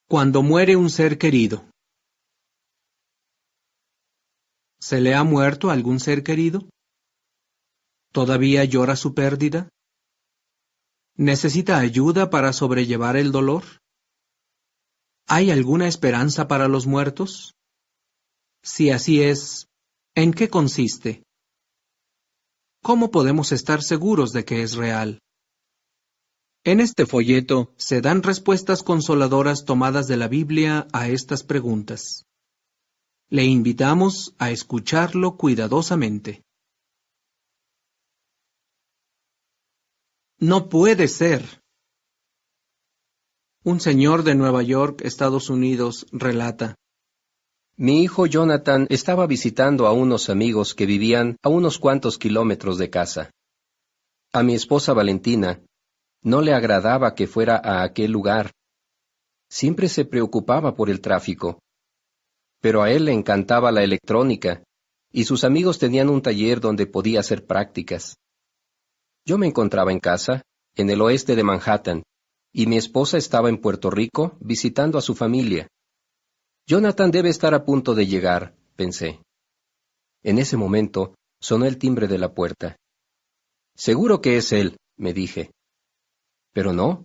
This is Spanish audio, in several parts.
Cuando muere un ser querido. ¿Se le ha muerto algún ser querido? ¿Todavía llora su pérdida? ¿Necesita ayuda para sobrellevar el dolor? ¿Hay alguna esperanza para los muertos? Si así es, ¿en qué consiste? ¿Cómo podemos estar seguros de que es real? En este folleto se dan respuestas consoladoras tomadas de la Biblia a estas preguntas. Le invitamos a escucharlo cuidadosamente. No puede ser. Un señor de Nueva York, Estados Unidos, relata: Mi hijo Jonathan estaba visitando a unos amigos que vivían a unos cuantos kilómetros de casa. A mi esposa Valentina no le agradaba que fuera a aquel lugar. Siempre se preocupaba por el tráfico. Pero a él le encantaba la electrónica, y sus amigos tenían un taller donde podía hacer prácticas. Yo me encontraba en casa, en el oeste de Manhattan, y mi esposa estaba en Puerto Rico visitando a su familia. Jonathan debe estar a punto de llegar, pensé. En ese momento sonó el timbre de la puerta. Seguro que es él, me dije. Pero no,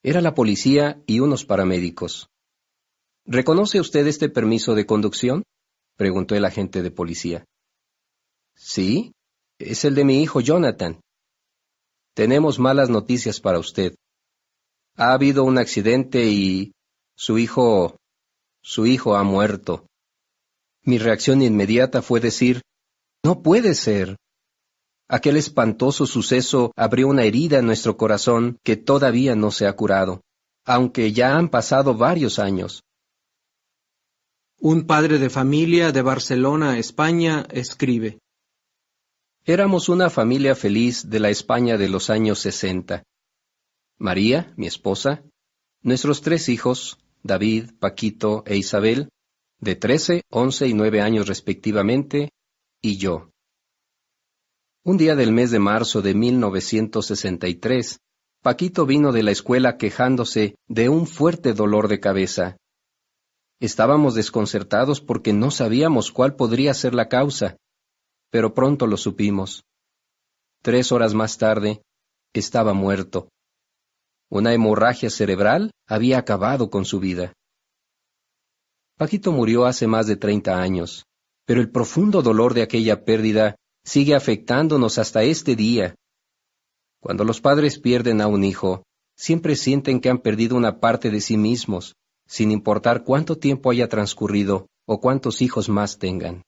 era la policía y unos paramédicos. ¿Reconoce usted este permiso de conducción?, preguntó el agente de policía. Sí, es el de mi hijo Jonathan. Tenemos malas noticias para usted. Ha habido un accidente y su hijo ha muerto. Mi reacción inmediata fue decir: no puede ser. Aquel espantoso suceso abrió una herida en nuestro corazón que todavía no se ha curado, aunque ya han pasado varios años. Un padre de familia de Barcelona, España, escribe: Éramos una familia feliz de la España de los años 60. María, mi esposa, nuestros 3 hijos, David, Paquito e Isabel, de 13, 11 y 9 años respectivamente, y yo. Un día del mes de marzo de 1963, Paquito vino de la escuela quejándose de un fuerte dolor de cabeza. Estábamos desconcertados porque no sabíamos cuál podría ser la causa, pero pronto lo supimos. 3 horas más tarde, estaba muerto. Una hemorragia cerebral había acabado con su vida. Paquito murió hace más de 30 años, pero el profundo dolor de aquella pérdida sigue afectándonos hasta este día. Cuando los padres pierden a un hijo, siempre sienten que han perdido una parte de sí mismos, sin importar cuánto tiempo haya transcurrido o cuántos hijos más tengan.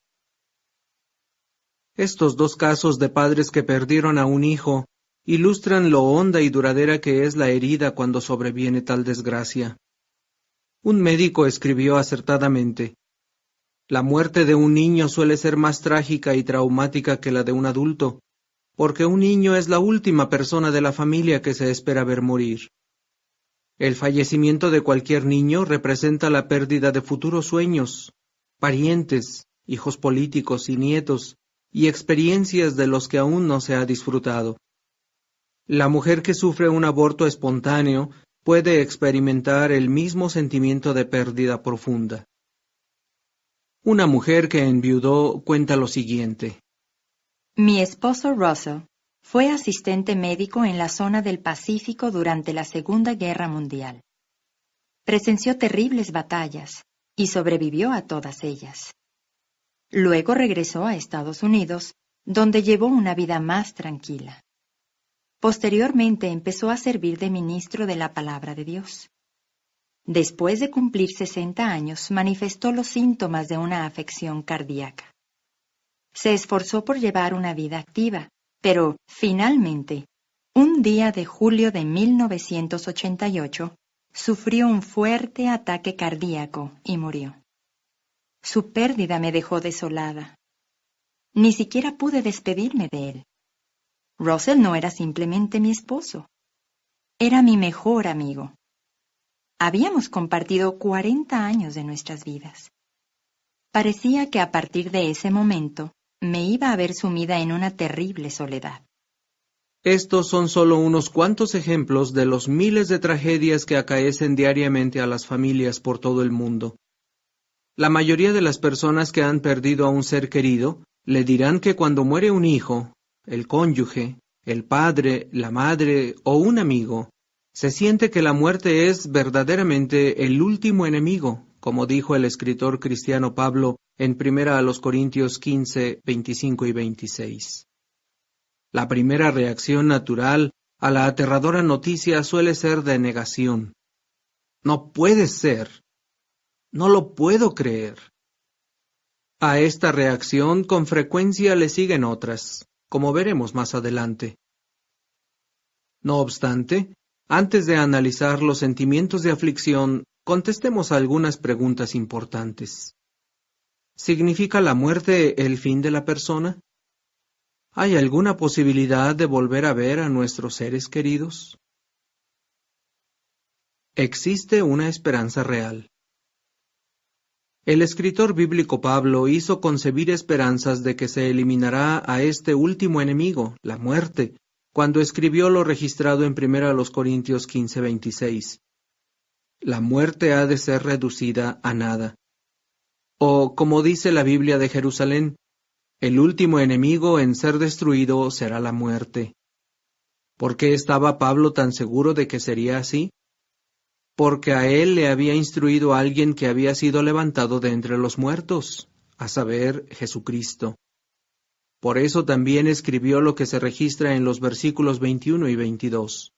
Estos 2 casos de padres que perdieron a un hijo ilustran lo honda y duradera que es la herida cuando sobreviene tal desgracia. Un médico escribió acertadamente: la muerte de un niño suele ser más trágica y traumática que la de un adulto, porque un niño es la última persona de la familia que se espera ver morir. El fallecimiento de cualquier niño representa la pérdida de futuros sueños, parientes, hijos políticos y nietos, y experiencias de los que aún no se ha disfrutado. La mujer que sufre un aborto espontáneo puede experimentar el mismo sentimiento de pérdida profunda. Una mujer que enviudó cuenta lo siguiente: Mi esposo Russell fue asistente médico en la zona del Pacífico durante la Segunda Guerra Mundial. Presenció terribles batallas y sobrevivió a todas ellas. Luego regresó a Estados Unidos, donde llevó una vida más tranquila. Posteriormente empezó a servir de ministro de la Palabra de Dios. Después de cumplir 60 años, manifestó los síntomas de una afección cardíaca. Se esforzó por llevar una vida activa, pero, finalmente, un día de julio de 1988, sufrió un fuerte ataque cardíaco y murió. Su pérdida me dejó desolada. Ni siquiera pude despedirme de él. Russell no era simplemente mi esposo. Era mi mejor amigo. Habíamos compartido 40 años de nuestras vidas. Parecía que a partir de ese momento me iba a ver sumida en una terrible soledad. Estos son solo unos cuantos ejemplos de los miles de tragedias que acaecen diariamente a las familias por todo el mundo. La mayoría de las personas que han perdido a un ser querido le dirán que cuando muere un hijo, el cónyuge, el padre, la madre o un amigo, se siente que la muerte es verdaderamente el último enemigo, como dijo el escritor cristiano Pablo en 1 Corintios 15, 25 y 26. La primera reacción natural a la aterradora noticia suele ser de negación. No puede ser. No lo puedo creer. A esta reacción con frecuencia le siguen otras, como veremos más adelante. No obstante, antes de analizar los sentimientos de aflicción, contestemos algunas preguntas importantes. ¿Significa la muerte el fin de la persona? ¿Hay alguna posibilidad de volver a ver a nuestros seres queridos? Existe una esperanza real. El escritor bíblico Pablo hizo concebir esperanzas de que se eliminará a este último enemigo, la muerte, cuando escribió lo registrado en 1 Corintios 15, 26. La muerte ha de ser reducida a nada. O, como dice la Biblia de Jerusalén, el último enemigo en ser destruido será la muerte. ¿Por qué estaba Pablo tan seguro de que sería así? Porque a él le había instruido alguien que había sido levantado de entre los muertos, a saber, Jesucristo. Por eso también escribió lo que se registra en los versículos 21 y 22.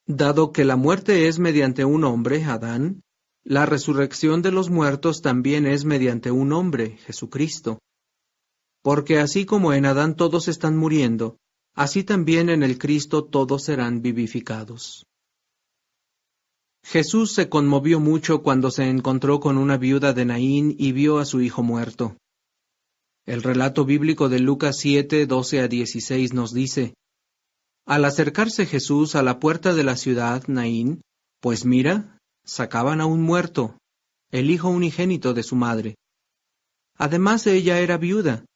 Dado que la muerte es mediante un hombre, Adán, la resurrección de los muertos también es mediante un hombre, Jesucristo. Porque así como en Adán todos están muriendo, así también en el Cristo todos serán vivificados. Jesús se conmovió mucho cuando se encontró con una viuda de Naín y vio a su hijo muerto. El relato bíblico de Lucas 7, 12 a 16 nos dice: Al acercarse Jesús a la puerta de la ciudad, Naín, pues mira, sacaban a un muerto, el hijo unigénito de su madre. Además ella era viuda.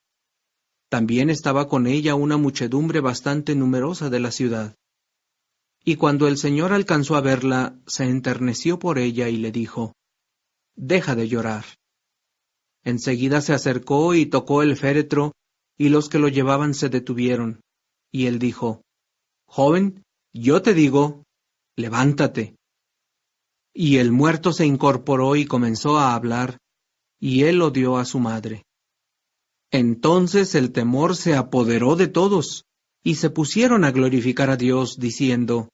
También estaba con ella una muchedumbre bastante numerosa de la ciudad. Y cuando el Señor alcanzó a verla, se enterneció por ella y le dijo: Deja de llorar. Enseguida se acercó y tocó el féretro, y los que lo llevaban se detuvieron. Y él dijo: Joven, yo te digo, levántate. Y el muerto se incorporó y comenzó a hablar, y él lo dio a su madre. Entonces el temor se apoderó de todos, y se pusieron a glorificar a Dios, diciendo: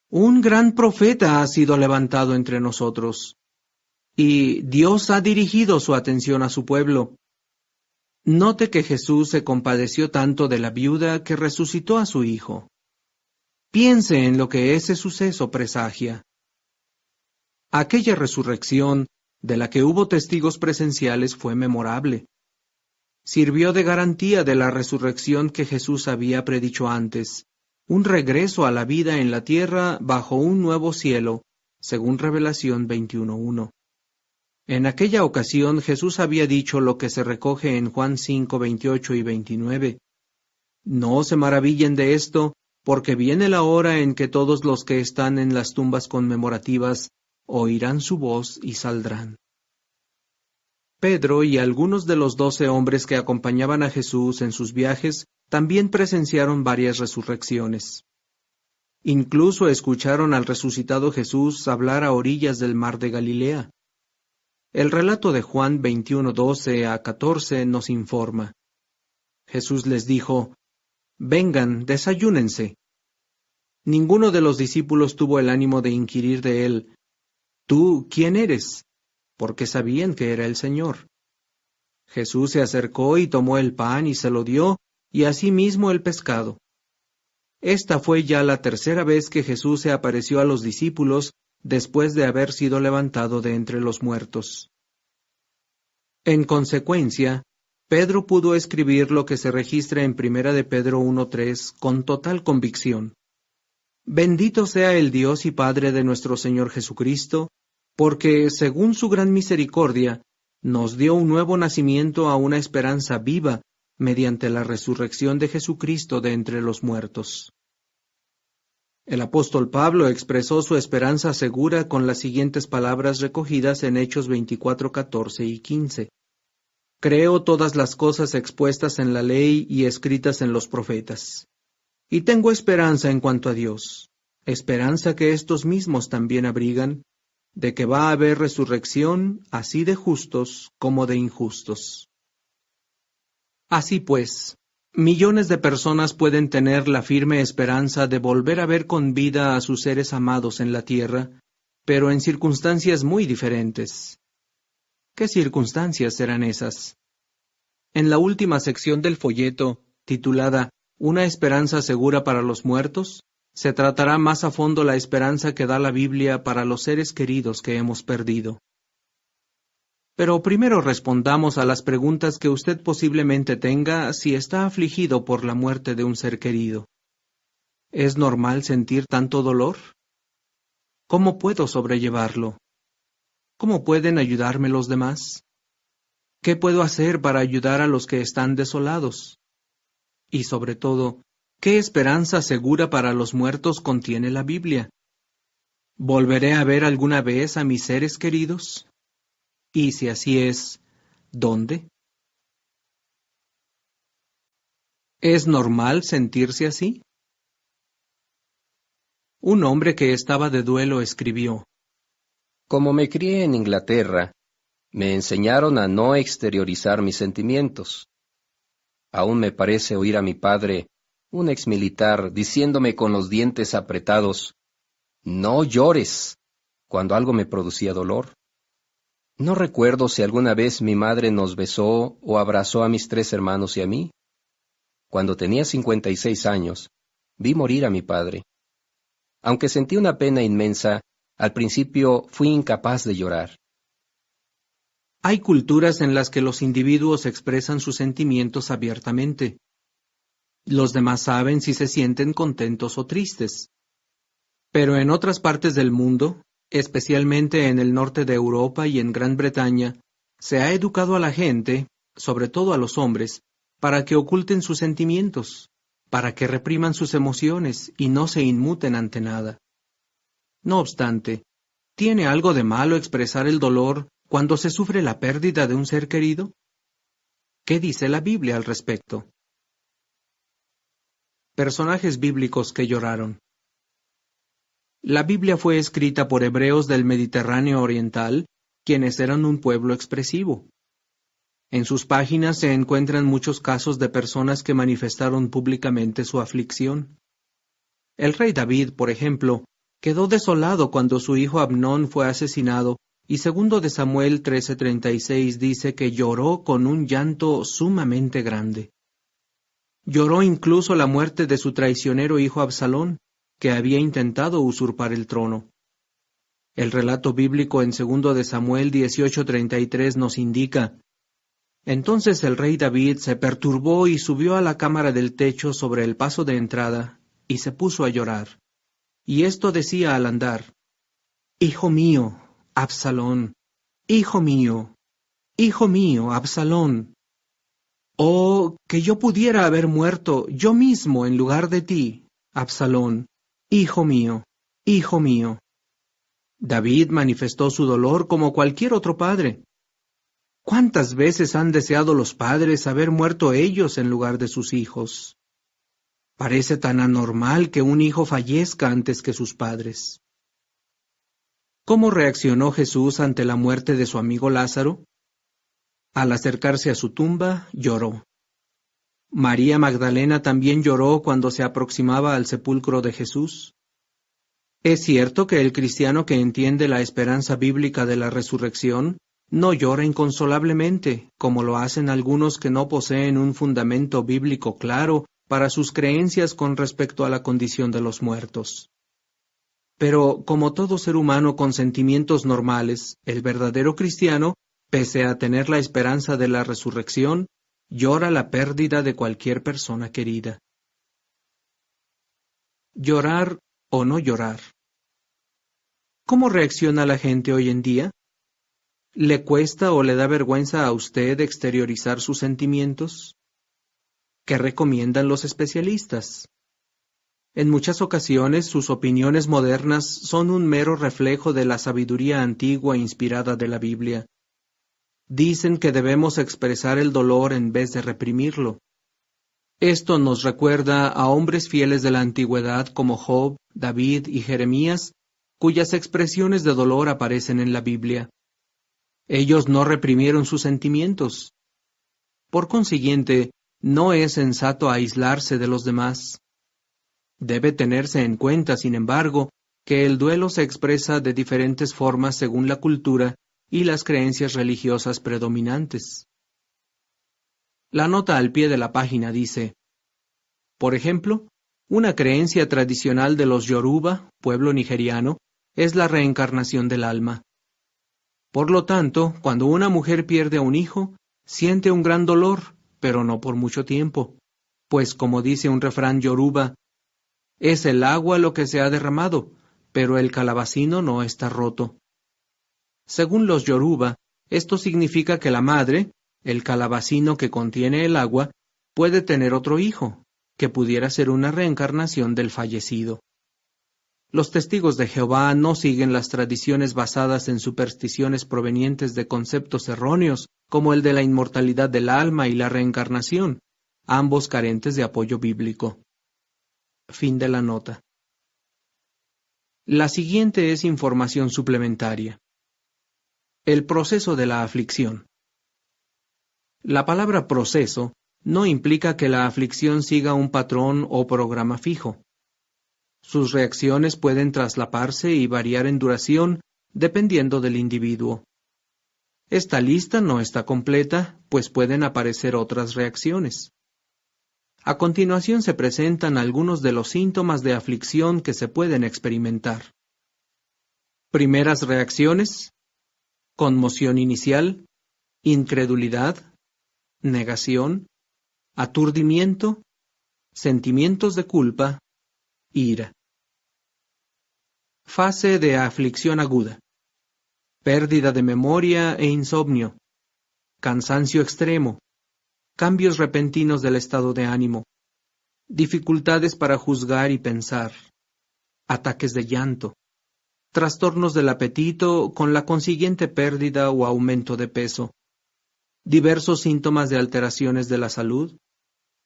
Un gran profeta ha sido levantado entre nosotros, y Dios ha dirigido su atención a su pueblo. Note que Jesús se compadeció tanto de la viuda que resucitó a su hijo. Piense en lo que ese suceso presagia. Aquella resurrección, de la que hubo testigos presenciales, fue memorable. Sirvió de garantía de la resurrección que Jesús había predicho antes, un regreso a la vida en la tierra bajo un nuevo cielo, según Revelación 21:1. En aquella ocasión Jesús había dicho lo que se recoge en Juan 5, 28 y 29. No se maravillen de esto, porque viene la hora en que todos los que están en las tumbas conmemorativas oirán su voz y saldrán. Pedro y algunos de los 12 hombres que acompañaban a Jesús en sus viajes también presenciaron varias resurrecciones. Incluso escucharon al resucitado Jesús hablar a orillas del mar de Galilea. El relato de Juan 21, 12 a 14 nos informa. Jesús les dijo: Vengan, desayúnense. Ninguno de los discípulos tuvo el ánimo de inquirir de él: ¿Tú quién eres? Porque sabían que era el Señor. Jesús se acercó y tomó el pan y se lo dio, y asimismo el pescado. Esta fue ya la tercera vez que Jesús se apareció a los discípulos después de haber sido levantado de entre los muertos. En consecuencia, Pedro pudo escribir lo que se registra en 1 de Pedro 1:3 con total convicción. Bendito sea el Dios y Padre de nuestro Señor Jesucristo, porque, según su gran misericordia, nos dio un nuevo nacimiento a una esperanza viva mediante la resurrección de Jesucristo de entre los muertos. El apóstol Pablo expresó su esperanza segura con las siguientes palabras recogidas en Hechos 24, 14 y 15. Creo todas las cosas expuestas en la ley y escritas en los profetas. Y tengo esperanza en cuanto a Dios, esperanza que estos mismos también abrigan, de que va a haber resurrección así de justos como de injustos. Así pues, millones de personas pueden tener la firme esperanza de volver a ver con vida a sus seres amados en la tierra, pero en circunstancias muy diferentes. ¿Qué circunstancias serán esas? En la última sección del folleto, titulada Una esperanza segura para los muertos, se tratará más a fondo la esperanza que da la Biblia para los seres queridos que hemos perdido. Pero primero respondamos a las preguntas que usted posiblemente tenga si está afligido por la muerte de un ser querido. ¿Es normal sentir tanto dolor? ¿Cómo puedo sobrellevarlo? ¿Cómo pueden ayudarme los demás? ¿Qué puedo hacer para ayudar a los que están desolados? Y sobre todo, ¿qué esperanza segura para los muertos contiene la Biblia? ¿Volveré a ver alguna vez a mis seres queridos? Y si así es, ¿dónde? ¿Es normal sentirse así? Un hombre que estaba de duelo escribió: Como me crié en Inglaterra, me enseñaron a no exteriorizar mis sentimientos. Aún me parece oír a mi padre, un exmilitar, diciéndome con los dientes apretados, «No llores», cuando algo me producía dolor. No recuerdo si alguna vez mi madre nos besó o abrazó a mis 3 hermanos y a mí. Cuando tenía 56 años, vi morir a mi padre. Aunque sentí una pena inmensa, al principio fui incapaz de llorar. Hay culturas en las que los individuos expresan sus sentimientos abiertamente. Los demás saben si se sienten contentos o tristes. Pero en otras partes del mundo, especialmente en el norte de Europa y en Gran Bretaña, se ha educado a la gente, sobre todo a los hombres, para que oculten sus sentimientos, para que repriman sus emociones y no se inmuten ante nada. No obstante, ¿tiene algo de malo expresar el dolor cuando se sufre la pérdida de un ser querido? ¿Qué dice la Biblia al respecto? Personajes bíblicos que lloraron. La Biblia fue escrita por hebreos del Mediterráneo oriental, quienes eran un pueblo expresivo. En sus páginas se encuentran muchos casos de personas que manifestaron públicamente su aflicción. El rey David, por ejemplo, quedó desolado cuando su hijo Amnón fue asesinado, y 2 de Samuel 13:36 dice que lloró con un llanto sumamente grande. Lloró incluso la muerte de su traicionero hijo Absalón, que había intentado usurpar el trono. El relato bíblico en 2 de Samuel 18:33 nos indica: Entonces el rey David se perturbó y subió a la cámara del techo sobre el paso de entrada, y se puso a llorar. Y esto decía al andar: Hijo mío, Absalón, hijo mío, Absalón. Oh, que yo pudiera haber muerto yo mismo en lugar de ti, Absalón, hijo mío, hijo mío. David manifestó su dolor como cualquier otro padre. ¿Cuántas veces han deseado los padres haber muerto ellos en lugar de sus hijos? Parece tan anormal que un hijo fallezca antes que sus padres. ¿Cómo reaccionó Jesús ante la muerte de su amigo Lázaro? Al acercarse a su tumba, lloró. María Magdalena también lloró cuando se aproximaba al sepulcro de Jesús. Es cierto que el cristiano que entiende la esperanza bíblica de la resurrección no llora inconsolablemente, como lo hacen algunos que no poseen un fundamento bíblico claro para sus creencias con respecto a la condición de los muertos. Pero, como todo ser humano con sentimientos normales, el verdadero cristiano, pese a tener la esperanza de la resurrección, llora la pérdida de cualquier persona querida. ¿Llorar o no llorar? ¿Cómo reacciona la gente hoy en día? ¿Le cuesta o le da vergüenza a usted exteriorizar sus sentimientos? ¿Qué recomiendan los especialistas? En muchas ocasiones sus opiniones modernas son un mero reflejo de la sabiduría antigua inspirada de la Biblia. Dicen que debemos expresar el dolor en vez de reprimirlo. Esto nos recuerda a hombres fieles de la antigüedad como Job, David y Jeremías, cuyas expresiones de dolor aparecen en la Biblia. Ellos no reprimieron sus sentimientos. Por consiguiente, no es sensato aislarse de los demás. Debe tenerse en cuenta, sin embargo, que el duelo se expresa de diferentes formas según la cultura y las creencias religiosas predominantes. La nota al pie de la página dice: por ejemplo, una creencia tradicional de los Yoruba, pueblo nigeriano, es la reencarnación del alma. Por lo tanto, cuando una mujer pierde a un hijo, siente un gran dolor, pero no por mucho tiempo, pues como dice un refrán yoruba, es el agua lo que se ha derramado, pero el calabacino no está roto. Según los yoruba, esto significa que la madre, el calabacino que contiene el agua, puede tener otro hijo, que pudiera ser una reencarnación del fallecido. Los testigos de Jehová no siguen las tradiciones basadas en supersticiones provenientes de conceptos erróneos, como el de la inmortalidad del alma y la reencarnación, ambos carentes de apoyo bíblico. Fin de la nota. La siguiente es información suplementaria. El proceso de la aflicción. La palabra proceso no implica que la aflicción siga un patrón o programa fijo. Sus reacciones pueden traslaparse y variar en duración dependiendo del individuo. Esta lista no está completa, pues pueden aparecer otras reacciones. A continuación se presentan algunos de los síntomas de aflicción que se pueden experimentar. Primeras reacciones: conmoción inicial, incredulidad, negación, aturdimiento, sentimientos de culpa, ira. Fase de aflicción aguda: pérdida de memoria e insomnio, cansancio extremo, cambios repentinos del estado de ánimo, dificultades para juzgar y pensar, ataques de llanto, trastornos del apetito con la consiguiente pérdida o aumento de peso, diversos síntomas de alteraciones de la salud,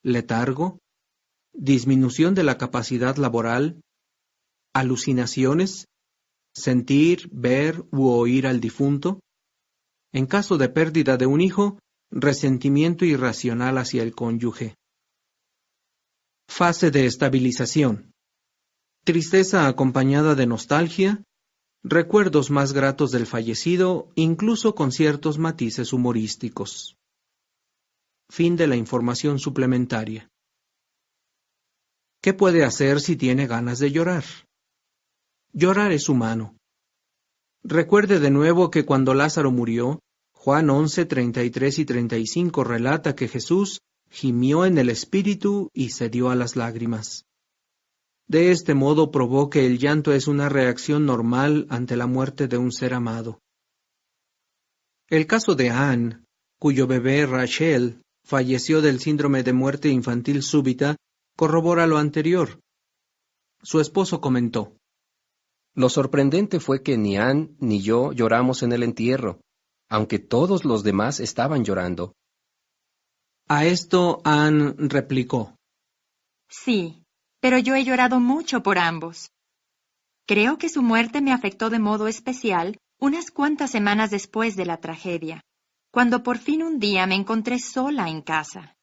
letargo, disminución de la capacidad laboral, alucinaciones, sentir, ver u oír al difunto. En caso de pérdida de un hijo, resentimiento irracional hacia el cónyuge. Fase de estabilización: tristeza acompañada de nostalgia, recuerdos más gratos del fallecido, incluso con ciertos matices humorísticos. Fin de la información suplementaria. ¿Qué puede hacer si tiene ganas de llorar? Llorar es humano. Recuerde de nuevo que cuando Lázaro murió, Juan 11, 33 y 35 relata que Jesús gimió en el espíritu y cedió a las lágrimas. De este modo probó que el llanto es una reacción normal ante la muerte de un ser amado. El caso de Anne, cuyo bebé Rachel falleció del síndrome de muerte infantil súbita, corrobora lo anterior. Su esposo comentó: lo sorprendente fue que ni Anne ni yo lloramos en el entierro, aunque todos los demás estaban llorando. A esto Anne replicó: sí, pero yo he llorado mucho por ambos. Creo que su muerte me afectó de modo especial unas cuantas semanas después de la tragedia, cuando por fin un día me encontré sola en casa.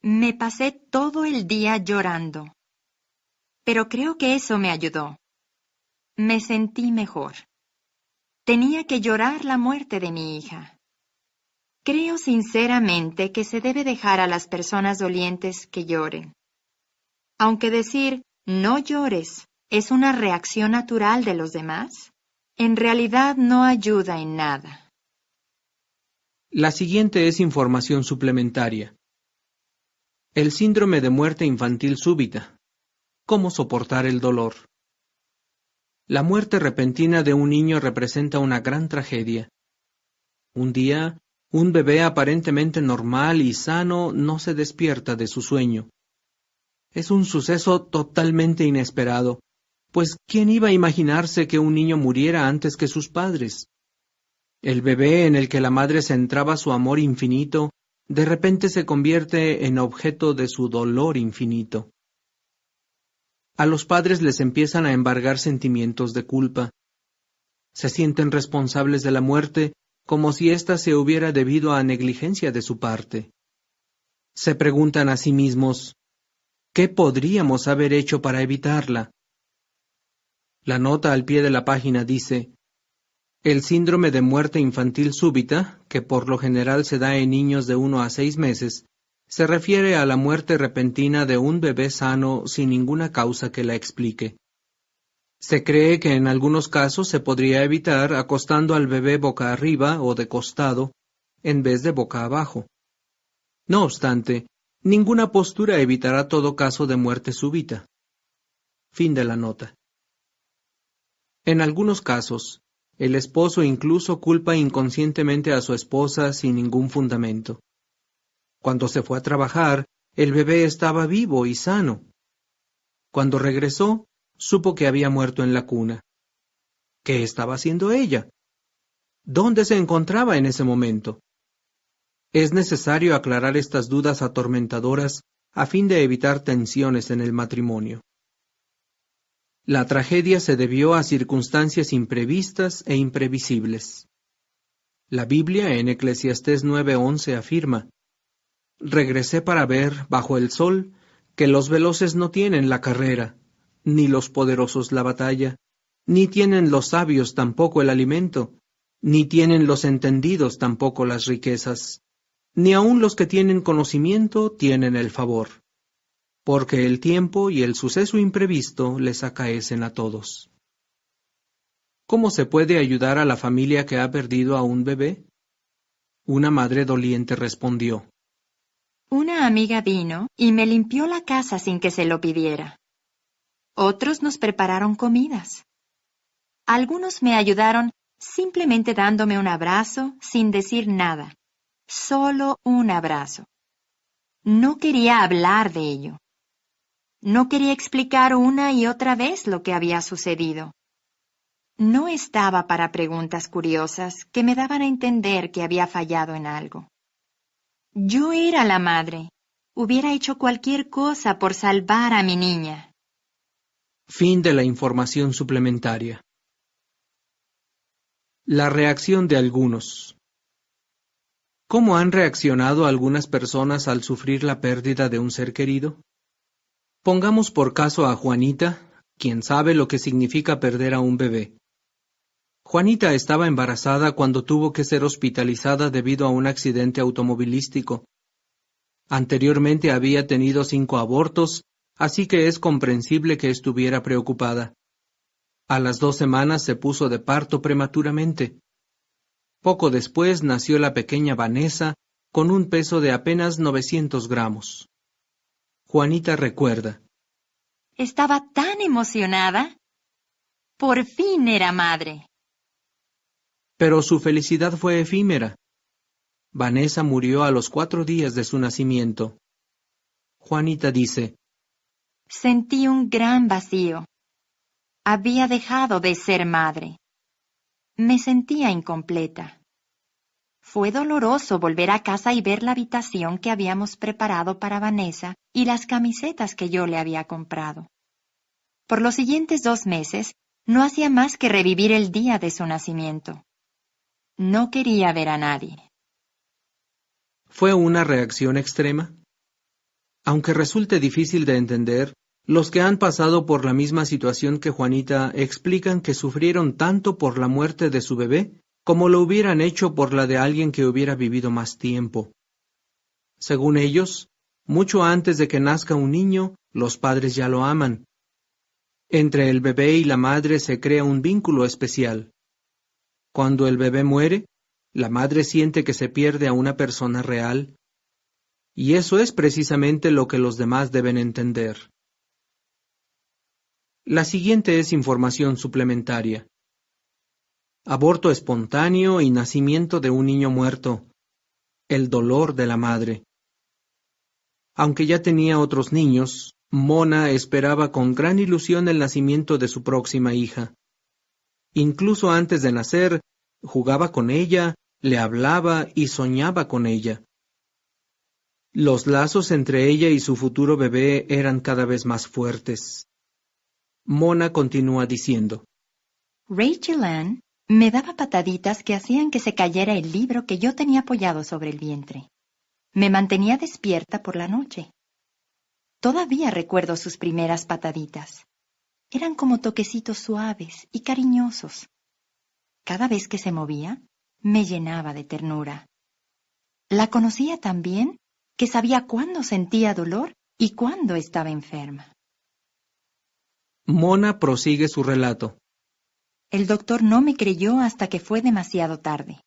Me pasé todo el día llorando. Pero creo que eso me ayudó. Me sentí mejor. Tenía que llorar la muerte de mi hija. Creo sinceramente que se debe dejar a las personas dolientes que lloren. Aunque decir no llores es una reacción natural de los demás, en realidad no ayuda en nada. La siguiente es información suplementaria. El síndrome de muerte infantil súbita. ¿Cómo soportar el dolor? La muerte repentina de un niño representa una gran tragedia. Un día, un bebé aparentemente normal y sano no se despierta de su sueño. Es un suceso totalmente inesperado, pues ¿quién iba a imaginarse que un niño muriera antes que sus padres? El bebé en el que la madre centraba su amor infinito, de repente se convierte en objeto de su dolor infinito. A los padres les empiezan a embargar sentimientos de culpa. Se sienten responsables de la muerte como si ésta se hubiera debido a negligencia de su parte. Se preguntan a sí mismos, ¿qué podríamos haber hecho para evitarla? La nota al pie de la página dice, el síndrome de muerte infantil súbita, que por lo general se da en niños de 1 a 6 meses, se refiere a la muerte repentina de un bebé sano sin ninguna causa que la explique. Se cree que en algunos casos se podría evitar acostando al bebé boca arriba o de costado, en vez de boca abajo. No obstante, ninguna postura evitará todo caso de muerte súbita. Fin de la nota. En algunos casos, el esposo incluso culpa inconscientemente a su esposa sin ningún fundamento. Cuando se fue a trabajar, el bebé estaba vivo y sano. Cuando regresó, supo que había muerto en la cuna. ¿Qué estaba haciendo ella? ¿Dónde se encontraba en ese momento? Es necesario aclarar estas dudas atormentadoras a fin de evitar tensiones en el matrimonio. La tragedia se debió a circunstancias imprevistas e imprevisibles. La Biblia en Eclesiastés 9:11 afirma, regresé para ver, bajo el sol, que los veloces no tienen la carrera, ni los poderosos la batalla, ni tienen los sabios tampoco el alimento, ni tienen los entendidos tampoco las riquezas, ni aun los que tienen conocimiento tienen el favor, porque el tiempo y el suceso imprevisto les acaecen a todos. ¿Cómo se puede ayudar a la familia que ha perdido a un bebé? Una madre doliente respondió, Una amiga vino y me limpió la casa sin que se lo pidiera. Otros nos prepararon comidas. Algunos me ayudaron simplemente dándome un abrazo sin decir nada. Solo un abrazo. No quería hablar de ello. No quería explicar una y otra vez lo que había sucedido. No estaba para preguntas curiosas que me daban a entender que había fallado en algo. Yo era la madre. Hubiera hecho cualquier cosa por salvar a mi niña. Fin de la información suplementaria. La reacción de algunos. ¿Cómo han reaccionado algunas personas al sufrir la pérdida de un ser querido? Pongamos por caso a Juanita, quien sabe lo que significa perder a un bebé. Juanita estaba embarazada cuando tuvo que ser hospitalizada debido a un accidente automovilístico. Anteriormente había tenido 5 abortos, así que es comprensible que estuviera preocupada. A las 2 semanas se puso de parto prematuramente. Poco después nació la pequeña Vanessa, con un peso de apenas 900 gramos. Juanita recuerda. Estaba tan emocionada. Por fin era madre. Pero su felicidad fue efímera. Vanessa murió a los 4 días de su nacimiento. Juanita dice, Sentí un gran vacío. Había dejado de ser madre. Me sentía incompleta. Fue doloroso volver a casa y ver la habitación que habíamos preparado para Vanessa y las camisetas que yo le había comprado. Por los siguientes 2 meses, no hacía más que revivir el día de su nacimiento. No quería ver a nadie. ¿Fue una reacción extrema? Aunque resulte difícil de entender, los que han pasado por la misma situación que Juanita explican que sufrieron tanto por la muerte de su bebé como lo hubieran hecho por la de alguien que hubiera vivido más tiempo. Según ellos, mucho antes de que nazca un niño, los padres ya lo aman. Entre el bebé y la madre se crea un vínculo especial. Cuando el bebé muere, la madre siente que se pierde a una persona real. Y eso es precisamente lo que los demás deben entender. La siguiente es información suplementaria. Aborto espontáneo y nacimiento de un niño muerto. El dolor de la madre. Aunque ya tenía otros niños, Mona esperaba con gran ilusión el nacimiento de su próxima hija. Incluso antes de nacer, jugaba con ella, le hablaba y soñaba con ella. Los lazos entre ella y su futuro bebé eran cada vez más fuertes. Mona continúa diciendo: Rachel Ann me daba pataditas que hacían que se cayera el libro que yo tenía apoyado sobre el vientre. Me mantenía despierta por la noche. Todavía recuerdo sus primeras pataditas. Eran como toquecitos suaves y cariñosos. Cada vez que se movía, me llenaba de ternura. La conocía tan bien que sabía cuándo sentía dolor y cuándo estaba enferma. Mona prosigue su relato. El doctor no me creyó hasta que fue demasiado tarde.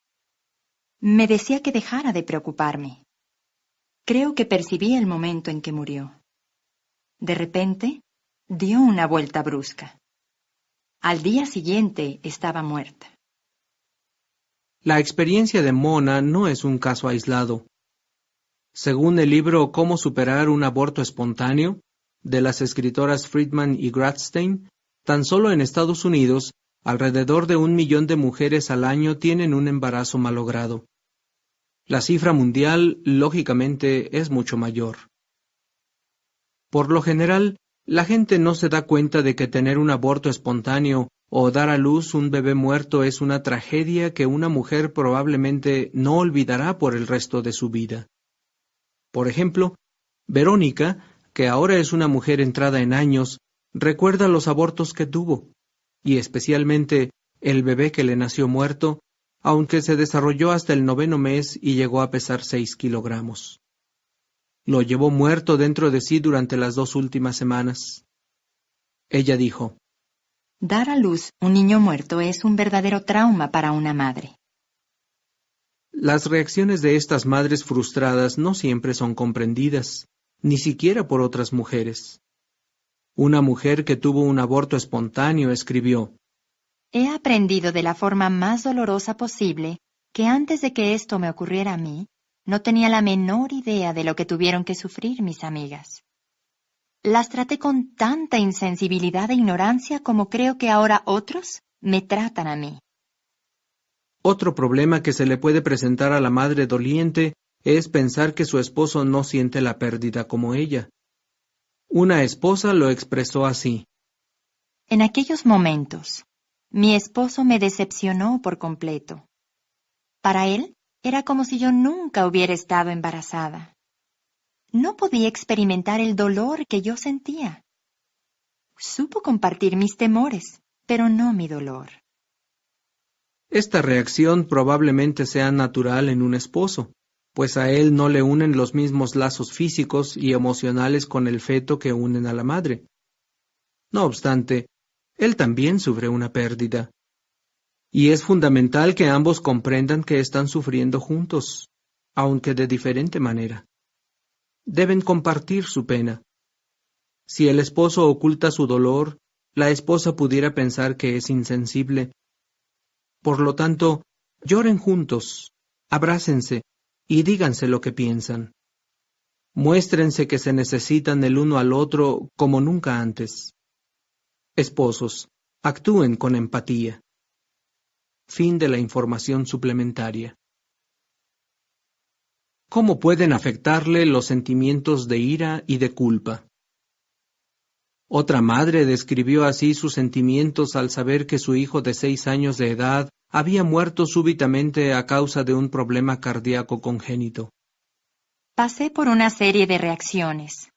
Me decía que dejara de preocuparme. Creo que percibí el momento en que murió. De repente, dio una vuelta brusca. Al día siguiente estaba muerta. La experiencia de Mona no es un caso aislado. Según el libro Cómo superar un aborto espontáneo, de las escritoras Friedman y Gradstein, tan solo en Estados Unidos, alrededor de 1 millón de mujeres al año tienen un embarazo malogrado. La cifra mundial, lógicamente, es mucho mayor. Por lo general, la gente no se da cuenta de que tener un aborto espontáneo o dar a luz un bebé muerto es una tragedia que una mujer probablemente no olvidará por el resto de su vida. Por ejemplo, Verónica, que ahora es una mujer entrada en años, recuerda los abortos que tuvo, y especialmente el bebé que le nació muerto, aunque se desarrolló hasta el 9º mes y llegó a pesar 6 kilogramos. Lo llevó muerto dentro de sí durante las 2 últimas semanas. Ella dijo: Dar a luz un niño muerto es un verdadero trauma para una madre. Las reacciones de estas madres frustradas no siempre son comprendidas, ni siquiera por otras mujeres. Una mujer que tuvo un aborto espontáneo escribió: He aprendido de la forma más dolorosa posible que antes de que esto me ocurriera a mí, no tenía la menor idea de lo que tuvieron que sufrir mis amigas. Las traté con tanta insensibilidad e ignorancia como creo que ahora otros me tratan a mí. Otro problema que se le puede presentar a la madre doliente es pensar que su esposo no siente la pérdida como ella. Una esposa lo expresó así: En aquellos momentos, mi esposo me decepcionó por completo. Para él, era como si yo nunca hubiera estado embarazada. No podía experimentar el dolor que yo sentía. Supo compartir mis temores, pero no mi dolor. Esta reacción probablemente sea natural en un esposo, pues a él no le unen los mismos lazos físicos y emocionales con el feto que unen a la madre. No obstante, él también sufre una pérdida. Y es fundamental que ambos comprendan que están sufriendo juntos, aunque de diferente manera. Deben compartir su pena. Si el esposo oculta su dolor, la esposa pudiera pensar que es insensible. Por lo tanto, lloren juntos, abrácense y díganse lo que piensan. Muéstrense que se necesitan el uno al otro como nunca antes. Esposos, actúen con empatía. Fin de la información suplementaria. ¿Cómo pueden afectarle los sentimientos de ira y de culpa? Otra madre describió así sus sentimientos al saber que su hijo de 6 años de edad había muerto súbitamente a causa de un problema cardíaco congénito. Pasé por una serie de reacciones: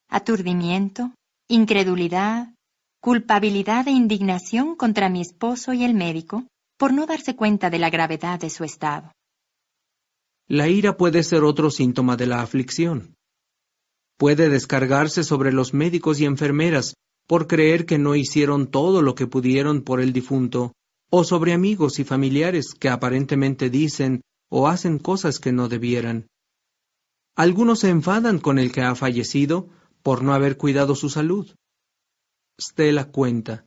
aturdimiento, incredulidad, culpabilidad e indignación contra mi esposo y el médico por no darse cuenta de la gravedad de su estado. La ira puede ser otro síntoma de la aflicción. Puede descargarse sobre los médicos y enfermeras por creer que no hicieron todo lo que pudieron por el difunto, o sobre amigos y familiares que aparentemente dicen o hacen cosas que no debieran. Algunos se enfadan con el que ha fallecido por no haber cuidado su salud. Stella cuenta: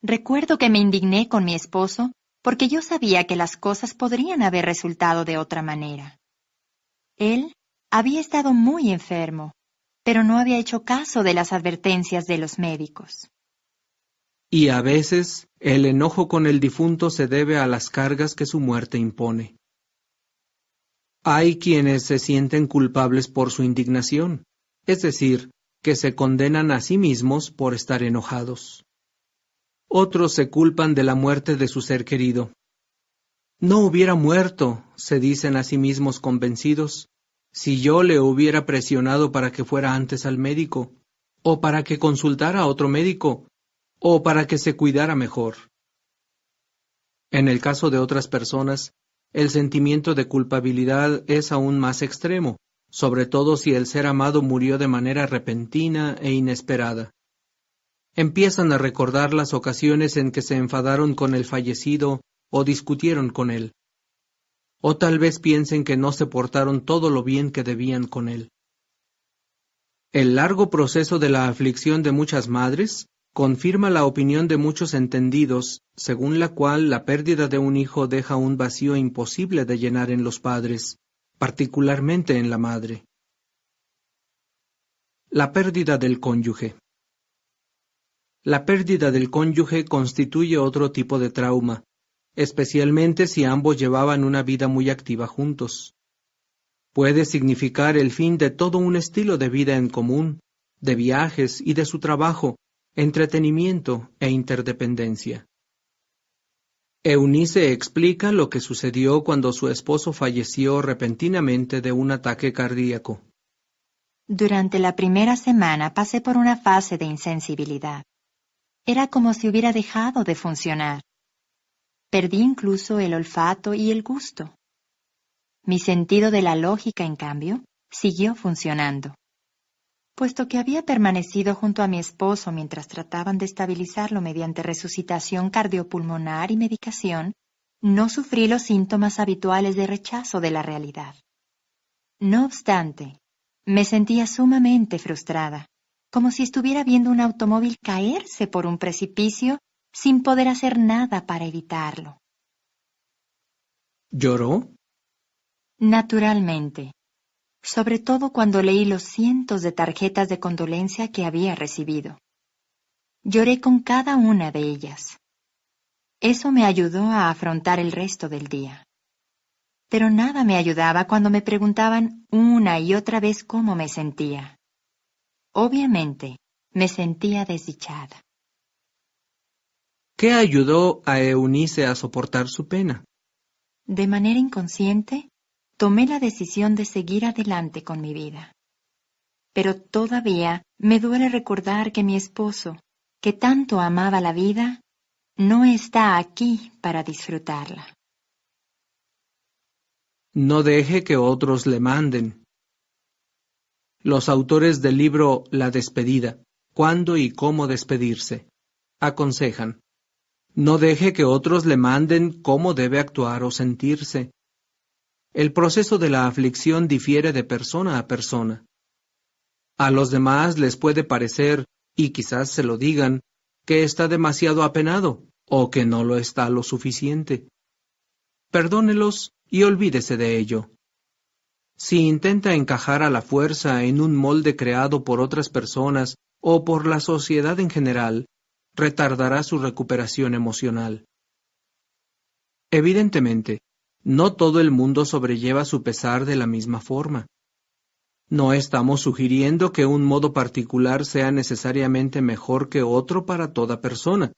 Recuerdo que me indigné con mi esposo porque yo sabía que las cosas podrían haber resultado de otra manera. Él había estado muy enfermo, pero no había hecho caso de las advertencias de los médicos. Y a veces, el enojo con el difunto se debe a las cargas que su muerte impone. Hay quienes se sienten culpables por su indignación, es decir, que se condenan a sí mismos por estar enojados. Otros se culpan de la muerte de su ser querido. No hubiera muerto, se dicen a sí mismos convencidos, si yo le hubiera presionado para que fuera antes al médico, o para que consultara a otro médico, o para que se cuidara mejor. En el caso de otras personas, el sentimiento de culpabilidad es aún más extremo, sobre todo si el ser amado murió de manera repentina e inesperada. Empiezan a recordar las ocasiones en que se enfadaron con el fallecido o discutieron con él. O tal vez piensen que no se portaron todo lo bien que debían con él. El largo proceso de la aflicción de muchas madres confirma la opinión de muchos entendidos, según la cual la pérdida de un hijo deja un vacío imposible de llenar en los padres, particularmente en la madre. La pérdida del cónyuge. La pérdida del cónyuge constituye otro tipo de trauma, especialmente si ambos llevaban una vida muy activa juntos. Puede significar el fin de todo un estilo de vida en común, de viajes y de su trabajo, entretenimiento e interdependencia. Eunice explica lo que sucedió cuando su esposo falleció repentinamente de un ataque cardíaco. Durante la primera semana pasé por una fase de insensibilidad. Era como si hubiera dejado de funcionar. Perdí incluso el olfato y el gusto. Mi sentido de la lógica, en cambio, siguió funcionando. Puesto que había permanecido junto a mi esposo mientras trataban de estabilizarlo mediante resucitación cardiopulmonar y medicación, no sufrí los síntomas habituales de rechazo de la realidad. No obstante, me sentía sumamente frustrada, como si estuviera viendo un automóvil caerse por un precipicio sin poder hacer nada para evitarlo. ¿Lloró? Naturalmente. Sobre todo cuando leí los cientos de tarjetas de condolencia que había recibido. Lloré con cada una de ellas. Eso me ayudó a afrontar el resto del día. Pero nada me ayudaba cuando me preguntaban una y otra vez cómo me sentía. Obviamente, me sentía desdichada. ¿Qué ayudó a Eunice a soportar su pena? De manera inconsciente, tomé la decisión de seguir adelante con mi vida. Pero todavía me duele recordar que mi esposo, que tanto amaba la vida, no está aquí para disfrutarla. No deje que otros le manden. Los autores del libro La despedida, ¿cuándo y cómo despedirse?, aconsejan: no deje que otros le manden cómo debe actuar o sentirse. El proceso de la aflicción difiere de persona a persona. A los demás les puede parecer, y quizás se lo digan, que está demasiado apenado, o que no lo está lo suficiente. Perdónelos y olvídese de ello. Si intenta encajar a la fuerza en un molde creado por otras personas o por la sociedad en general, retardará su recuperación emocional. Evidentemente, no todo el mundo sobrelleva su pesar de la misma forma. No estamos sugiriendo que un modo particular sea necesariamente mejor que otro para toda persona.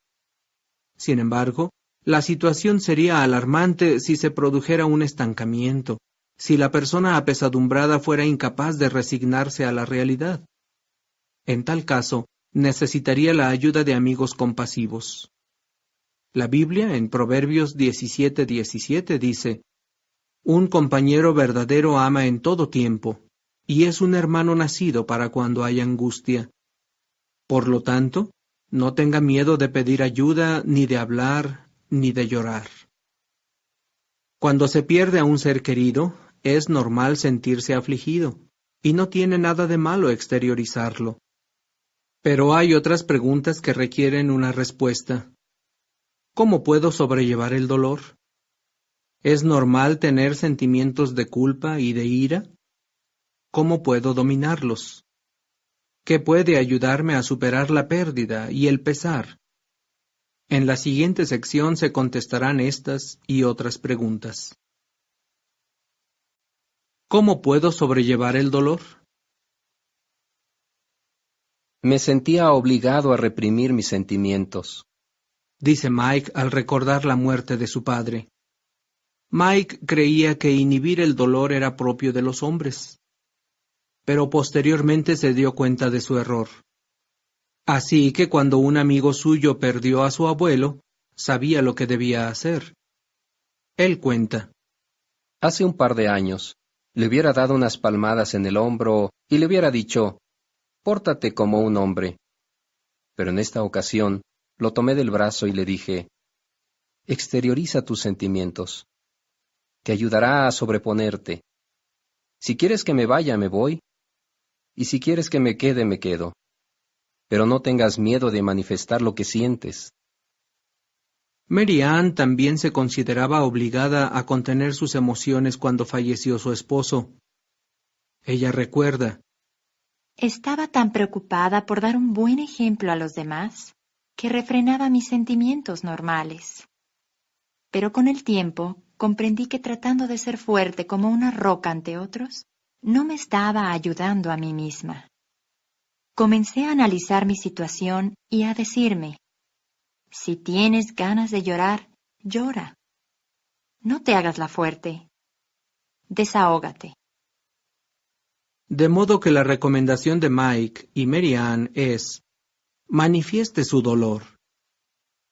Sin embargo, la situación sería alarmante si se produjera un estancamiento, si la persona apesadumbrada fuera incapaz de resignarse a la realidad. En tal caso, necesitaría la ayuda de amigos compasivos. La Biblia, en Proverbios 17:17, dice: un compañero verdadero ama en todo tiempo, y es un hermano nacido para cuando hay angustia. Por lo tanto, no tenga miedo de pedir ayuda, ni de hablar, ni de llorar. Cuando se pierde a un ser querido, es normal sentirse afligido, y no tiene nada de malo exteriorizarlo. Pero hay otras preguntas que requieren una respuesta. ¿Cómo puedo sobrellevar el dolor? ¿Es normal tener sentimientos de culpa y de ira? ¿Cómo puedo dominarlos? que puede ayudarme a superar la pérdida y el pesar. En la siguiente sección se contestarán estas y otras preguntas. ¿Cómo puedo sobrellevar el dolor? Me sentía obligado a reprimir mis sentimientos. Dice Mike al recordar la muerte de su padre. Mike creía que inhibir el dolor era propio de los hombres, pero posteriormente se dio cuenta de su error. Así que cuando un amigo suyo perdió a su abuelo, sabía lo que debía hacer. Él cuenta. Hace un par de años, le hubiera dado unas palmadas en el hombro y le hubiera dicho, «Pórtate como un hombre». Pero en esta ocasión, lo tomé del brazo y le dije, «Exterioriza tus sentimientos. Te ayudará a sobreponerte. Si quieres que me vaya, me voy. Y si quieres que me quede, me quedo. Pero no tengas miedo de manifestar lo que sientes». Mary Ann también se consideraba obligada a contener sus emociones cuando falleció su esposo. Ella recuerda. Estaba tan preocupada por dar un buen ejemplo a los demás que refrenaba mis sentimientos normales. Pero con el tiempo comprendí que tratando de ser fuerte como una roca ante otros, no me estaba ayudando a mí misma. Comencé a analizar mi situación y a decirme, si tienes ganas de llorar, llora. No te hagas la fuerte. Desahógate. De modo que la recomendación de Mike y Mary Ann es, manifieste su dolor.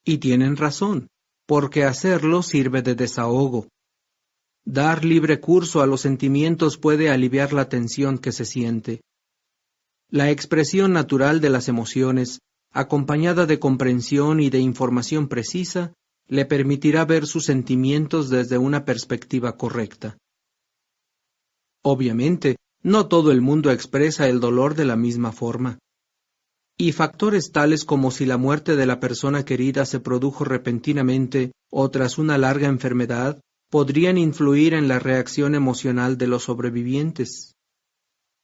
Y tienen razón, porque hacerlo sirve de desahogo. Dar libre curso a los sentimientos puede aliviar la tensión que se siente. La expresión natural de las emociones, acompañada de comprensión y de información precisa, le permitirá ver sus sentimientos desde una perspectiva correcta. Obviamente, no todo el mundo expresa el dolor de la misma forma. Y factores tales como si la muerte de la persona querida se produjo repentinamente o tras una larga enfermedad, podrían influir en la reacción emocional de los sobrevivientes.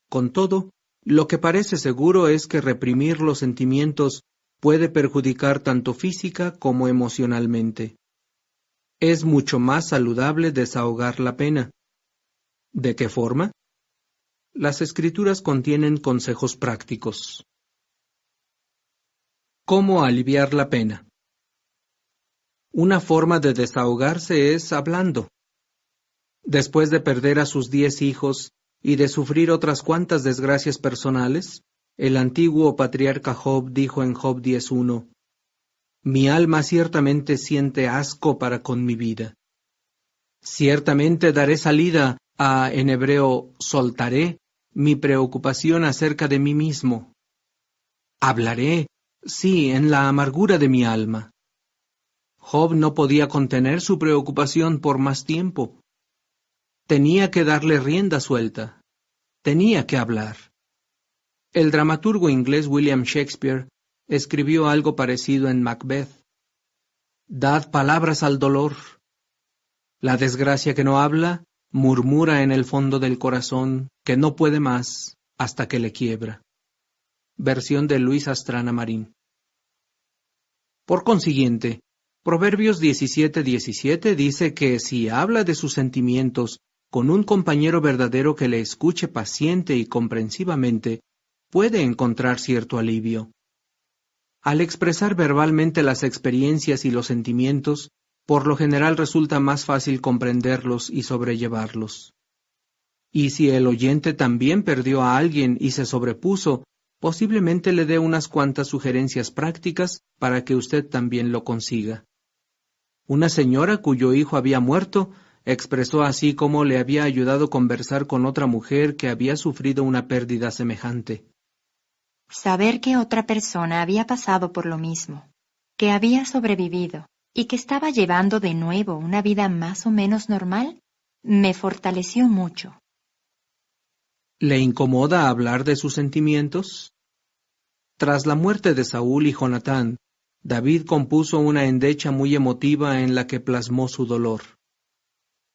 Con todo, lo que parece seguro es que reprimir los sentimientos puede perjudicar tanto física como emocionalmente. Es mucho más saludable desahogar la pena. ¿De qué forma? Las Escrituras contienen consejos prácticos. ¿Cómo aliviar la pena? Una forma de desahogarse es hablando. Después de perder a sus 10 hijos y de sufrir otras cuantas desgracias personales, el antiguo patriarca Job dijo en Job 10:1, «Mi alma ciertamente siente asco para con mi vida. Ciertamente daré salida a, en hebreo, soltaré, mi preocupación acerca de mí mismo. Hablaré, sí, en la amargura de mi alma». Job no podía contener su preocupación por más tiempo. Tenía que darle rienda suelta. Tenía que hablar. El dramaturgo inglés William Shakespeare escribió algo parecido en Macbeth. «Dad palabras al dolor. La desgracia que no habla, murmura en el fondo del corazón que no puede más hasta que le quiebra». Versión de Luis Astrana Marín. Por consiguiente, Proverbios 17:17 dice que si habla de sus sentimientos con un compañero verdadero que le escuche paciente y comprensivamente, puede encontrar cierto alivio. Al expresar verbalmente las experiencias y los sentimientos, por lo general resulta más fácil comprenderlos y sobrellevarlos. Y si el oyente también perdió a alguien y se sobrepuso, posiblemente le dé unas cuantas sugerencias prácticas para que usted también lo consiga. Una señora cuyo hijo había muerto expresó así cómo le había ayudado a conversar con otra mujer que había sufrido una pérdida semejante. Saber que otra persona había pasado por lo mismo, que había sobrevivido y que estaba llevando de nuevo una vida más o menos normal, me fortaleció mucho. ¿Le incomoda hablar de sus sentimientos? Tras la muerte de Saúl y Jonatán, David compuso una endecha muy emotiva en la que plasmó su dolor.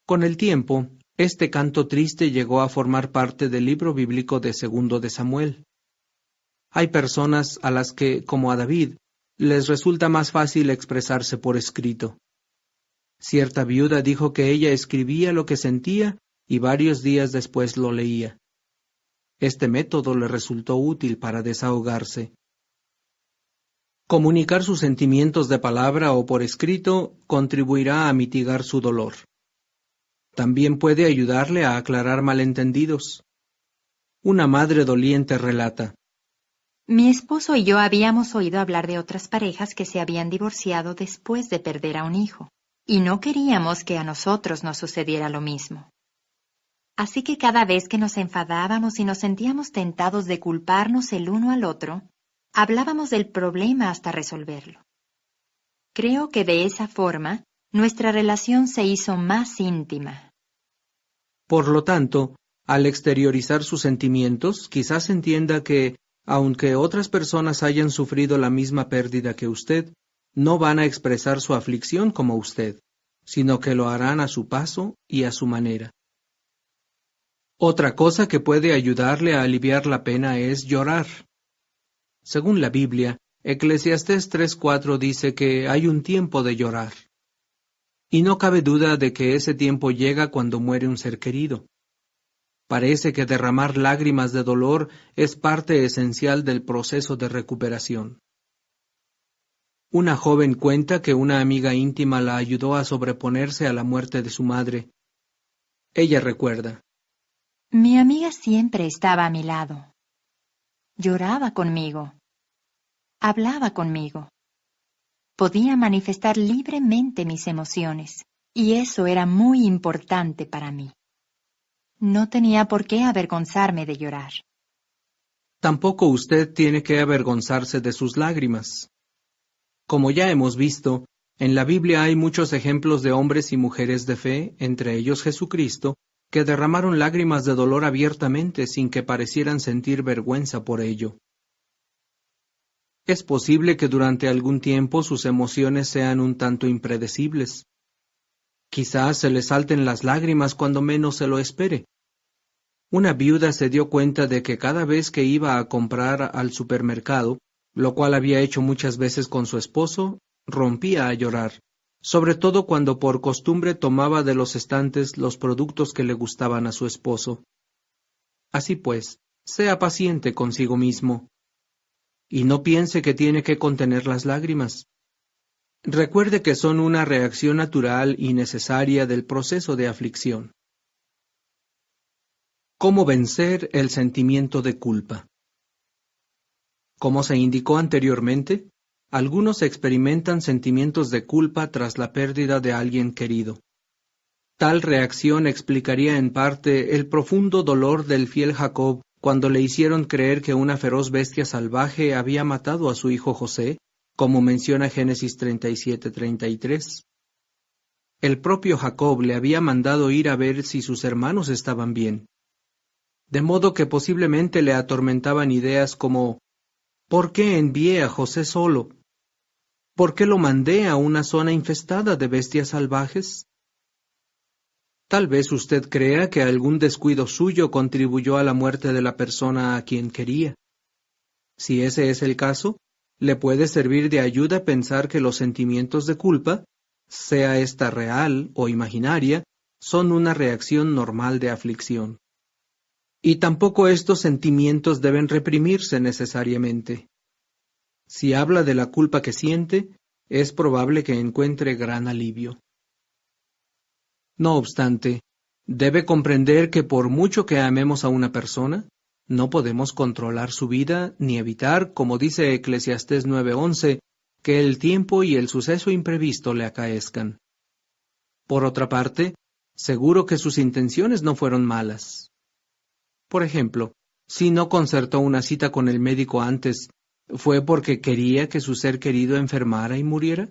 Con el tiempo, este canto triste llegó a formar parte del libro bíblico de 2 de Samuel. Hay personas a las que, como a David, les resulta más fácil expresarse por escrito. Cierta viuda dijo que ella escribía lo que sentía y varios días después lo leía. Este método le resultó útil para desahogarse. Comunicar sus sentimientos de palabra o por escrito contribuirá a mitigar su dolor. También puede ayudarle a aclarar malentendidos. Una madre doliente relata: Mi esposo y yo habíamos oído hablar de otras parejas que se habían divorciado después de perder a un hijo, y no queríamos que a nosotros nos sucediera lo mismo. Así que cada vez que nos enfadábamos y nos sentíamos tentados de culparnos el uno al otro, hablábamos del problema hasta resolverlo. Creo que de esa forma, nuestra relación se hizo más íntima. Por lo tanto, al exteriorizar sus sentimientos, quizás entienda que, aunque otras personas hayan sufrido la misma pérdida que usted, no van a expresar su aflicción como usted, sino que lo harán a su paso y a su manera. Otra cosa que puede ayudarle a aliviar la pena es llorar. Según la Biblia, Eclesiastés 3:4 dice que hay un tiempo de llorar. Y no cabe duda de que ese tiempo llega cuando muere un ser querido. Parece que derramar lágrimas de dolor es parte esencial del proceso de recuperación. Una joven cuenta que una amiga íntima la ayudó a sobreponerse a la muerte de su madre. Ella recuerda: Mi amiga siempre estaba a mi lado. Lloraba conmigo. Hablaba conmigo. Podía manifestar libremente mis emociones, y eso era muy importante para mí. No tenía por qué avergonzarme de llorar. Tampoco usted tiene que avergonzarse de sus lágrimas. Como ya hemos visto, en la Biblia hay muchos ejemplos de hombres y mujeres de fe, entre ellos Jesucristo, que derramaron lágrimas de dolor abiertamente sin que parecieran sentir vergüenza por ello. Es posible que durante algún tiempo sus emociones sean un tanto impredecibles. Quizás se le salten las lágrimas cuando menos se lo espere. Una viuda se dio cuenta de que cada vez que iba a comprar al supermercado, lo cual había hecho muchas veces con su esposo, rompía a llorar, sobre todo cuando por costumbre tomaba de los estantes los productos que le gustaban a su esposo. Así pues, sea paciente consigo mismo. Y no piense que tiene que contener las lágrimas. Recuerde que son una reacción natural y necesaria del proceso de aflicción. ¿Cómo vencer el sentimiento de culpa? Como se indicó anteriormente, algunos experimentan sentimientos de culpa tras la pérdida de alguien querido. Tal reacción explicaría en parte el profundo dolor del fiel Jacob cuando le hicieron creer que una feroz bestia salvaje había matado a su hijo José, como menciona Génesis 37:33. El propio Jacob le había mandado ir a ver si sus hermanos estaban bien. De modo que posiblemente le atormentaban ideas como: ¿por qué envié a José solo? ¿Por qué lo mandé a una zona infestada de bestias salvajes? Tal vez usted crea que algún descuido suyo contribuyó a la muerte de la persona a quien quería. Si ese es el caso, le puede servir de ayuda pensar que los sentimientos de culpa, sea esta real o imaginaria, son una reacción normal de aflicción. Y tampoco estos sentimientos deben reprimirse necesariamente. Si habla de la culpa que siente, es probable que encuentre gran alivio. No obstante, debe comprender que por mucho que amemos a una persona, no podemos controlar su vida ni evitar, como dice Eclesiastés 9:11, que el tiempo y el suceso imprevisto le acaezcan. Por otra parte, seguro que sus intenciones no fueron malas. Por ejemplo, si no concertó una cita con el médico antes, ¿fue porque quería que su ser querido enfermara y muriera?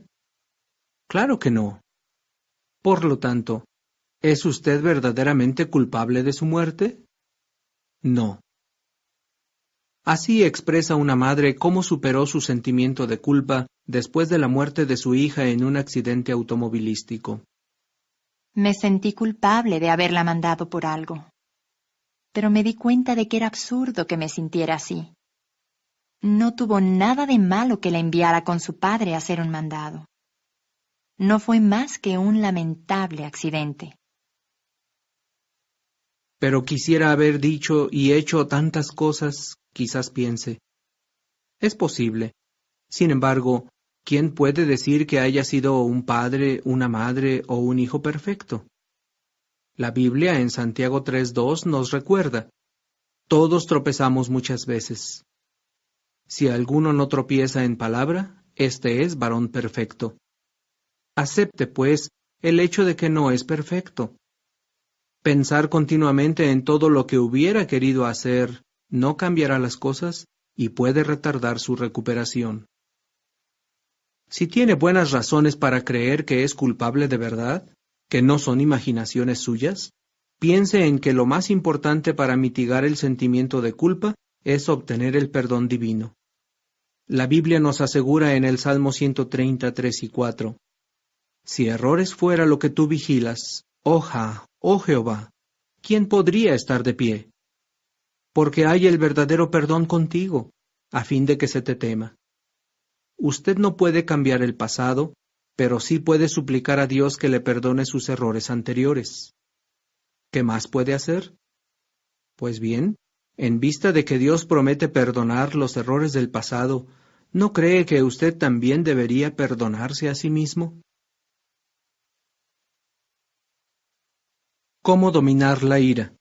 Claro que no. Por lo tanto, ¿es usted verdaderamente culpable de su muerte? No. Así expresa una madre cómo superó su sentimiento de culpa después de la muerte de su hija en un accidente automovilístico. Me sentí culpable de haberla mandado por algo, pero me di cuenta de que era absurdo que me sintiera así. no tuvo nada de malo que la enviara con su padre a hacer un mandado. No fue más que un lamentable accidente. Pero quisiera haber dicho y hecho tantas cosas, quizás piense. Es posible. Sin embargo, ¿quién puede decir que haya sido un padre, una madre o un hijo perfecto? La Biblia en Santiago 3:2 nos recuerda: todos tropezamos muchas veces. Si alguno no tropieza en palabra, este es varón perfecto. Acepte, pues, el hecho de que no es perfecto. Pensar continuamente en todo lo que hubiera querido hacer no cambiará las cosas y puede retardar su recuperación. Si tiene buenas razones para creer que es culpable de verdad, que no son imaginaciones suyas, piense en que lo más importante para mitigar el sentimiento de culpa es obtener el perdón divino. La Biblia nos asegura en el Salmo 130, 3 y 4: si errores fuera lo que tú vigilas, oh Jehová, ¿quién podría estar de pie? Porque hay el verdadero perdón contigo, a fin de que se te tema. Usted no puede cambiar el pasado, pero sí puede suplicar a Dios que le perdone sus errores anteriores. ¿Qué más puede hacer? Pues bien, en vista de que Dios promete perdonar los errores del pasado, ¿no cree que usted también debería perdonarse a sí mismo? ¿Cómo dominar la ira?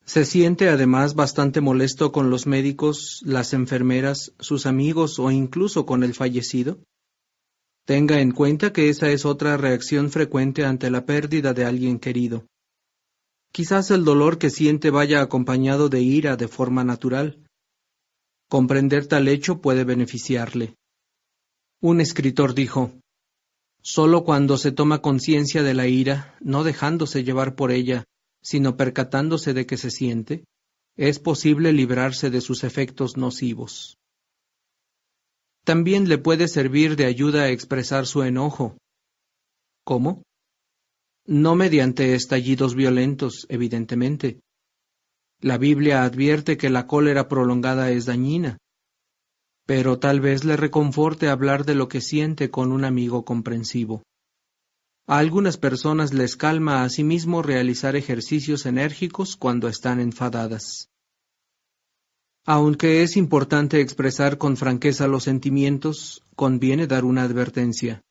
¿Se siente además bastante molesto con los médicos, las enfermeras, sus amigos o incluso con el fallecido? Tenga en cuenta que esa es otra reacción frecuente ante la pérdida de alguien querido. Quizás el dolor que siente vaya acompañado de ira de forma natural. Comprender tal hecho puede beneficiarle. Un escritor dijo: solo cuando se toma conciencia de la ira, no dejándose llevar por ella, sino percatándose de que se siente, es posible librarse de sus efectos nocivos. También le puede servir de ayuda a expresar su enojo. ¿Cómo? No mediante estallidos violentos, evidentemente. La Biblia advierte que la cólera prolongada es dañina, pero tal vez le reconforte hablar de lo que siente con un amigo comprensivo. A algunas personas les calma a sí mismo realizar ejercicios enérgicos cuando están enfadadas. Aunque es importante expresar con franqueza los sentimientos, conviene dar una advertencia.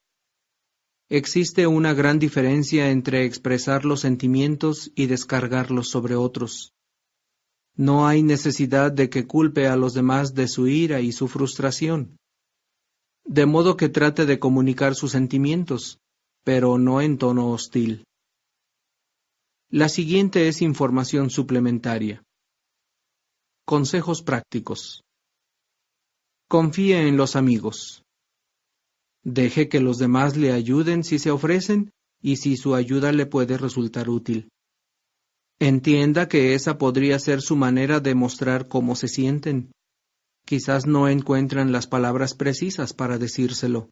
Existe una gran diferencia entre expresar los sentimientos y descargarlos sobre otros. No hay necesidad de que culpe a los demás de su ira y su frustración. De modo que trate de comunicar sus sentimientos, pero no en tono hostil. La siguiente es información suplementaria. Consejos prácticos. Confíe en los amigos. Deje que los demás le ayuden si se ofrecen y si su ayuda le puede resultar útil. Entienda que esa podría ser su manera de mostrar cómo se sienten. Quizás no encuentran las palabras precisas para decírselo.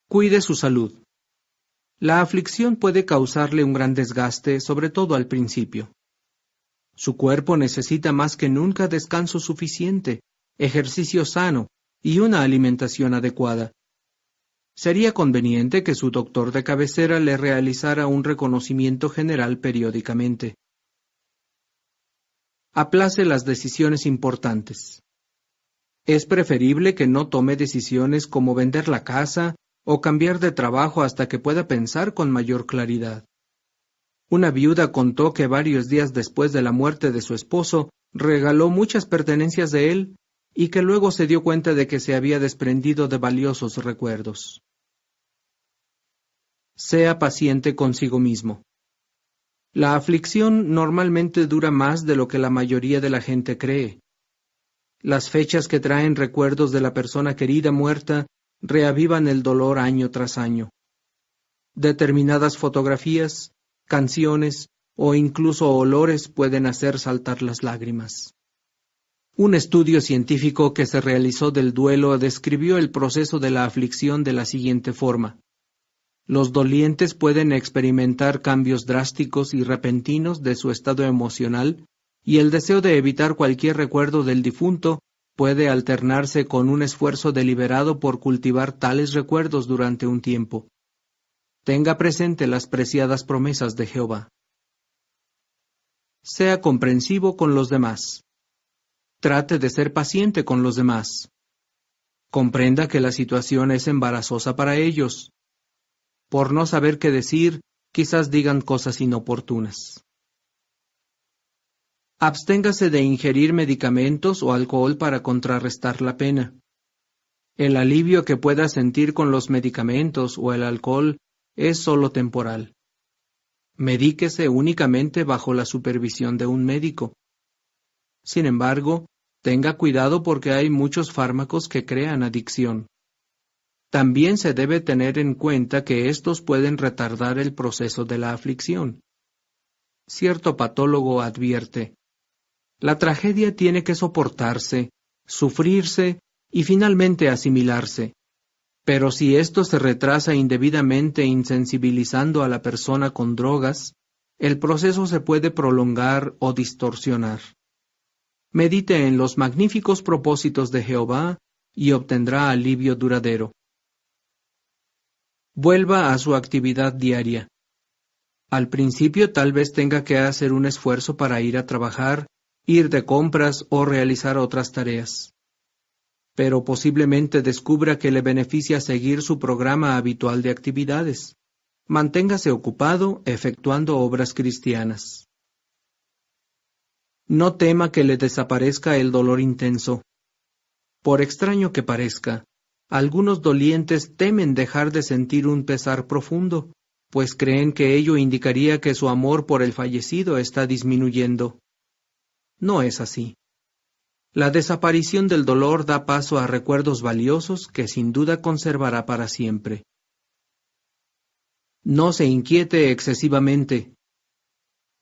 Cuide su salud. La aflicción puede causarle un gran desgaste, sobre todo al principio. Su cuerpo necesita más que nunca descanso suficiente, ejercicio sano y una alimentación adecuada. Sería conveniente que su doctor de cabecera le realizara un reconocimiento general periódicamente. Aplace las decisiones importantes. Es preferible que no tome decisiones como vender la casa o cambiar de trabajo hasta que pueda pensar con mayor claridad. Una viuda contó que varios días después de la muerte de su esposo, regaló muchas pertenencias de él y que luego se dio cuenta de que se había desprendido de valiosos recuerdos. Sea paciente consigo mismo. La aflicción normalmente dura más de lo que la mayoría de la gente cree. Las fechas que traen recuerdos de la persona querida muerta reavivan el dolor año tras año. Determinadas fotografías, canciones o incluso olores pueden hacer saltar las lágrimas. Un estudio científico que se realizó del duelo describió el proceso de la aflicción de la siguiente forma. Los dolientes pueden experimentar cambios drásticos y repentinos de su estado emocional y el deseo de evitar cualquier recuerdo del difunto puede alternarse con un esfuerzo deliberado por cultivar tales recuerdos durante un tiempo. Tenga presente las preciadas promesas de Jehová. Sea comprensivo con los demás. Trate de ser paciente con los demás. Comprenda que la situación es embarazosa para ellos. Por no saber qué decir, quizás digan cosas inoportunas. Absténgase de ingerir medicamentos o alcohol para contrarrestar la pena. El alivio que pueda sentir con los medicamentos o el alcohol es solo temporal. Medíquese únicamente bajo la supervisión de un médico. Sin embargo, tenga cuidado porque hay muchos fármacos que crean adicción. También se debe tener en cuenta que estos pueden retardar el proceso de la aflicción. Cierto patólogo advierte: la tragedia tiene que soportarse, sufrirse y finalmente asimilarse. Pero si esto se retrasa indebidamente insensibilizando a la persona con drogas, el proceso se puede prolongar o distorsionar. Medite en los magníficos propósitos de Jehová y obtendrá alivio duradero. Vuelva a su actividad diaria. Al principio tal vez tenga que hacer un esfuerzo para ir a trabajar, ir de compras o realizar otras tareas. Pero posiblemente descubra que le beneficia seguir su programa habitual de actividades. Manténgase ocupado efectuando obras cristianas. No tema que le desaparezca el dolor intenso. Por extraño que parezca, algunos dolientes temen dejar de sentir un pesar profundo, pues creen que ello indicaría que su amor por el fallecido está disminuyendo. No es así. La desaparición del dolor da paso a recuerdos valiosos que sin duda conservará para siempre. No se inquiete excesivamente.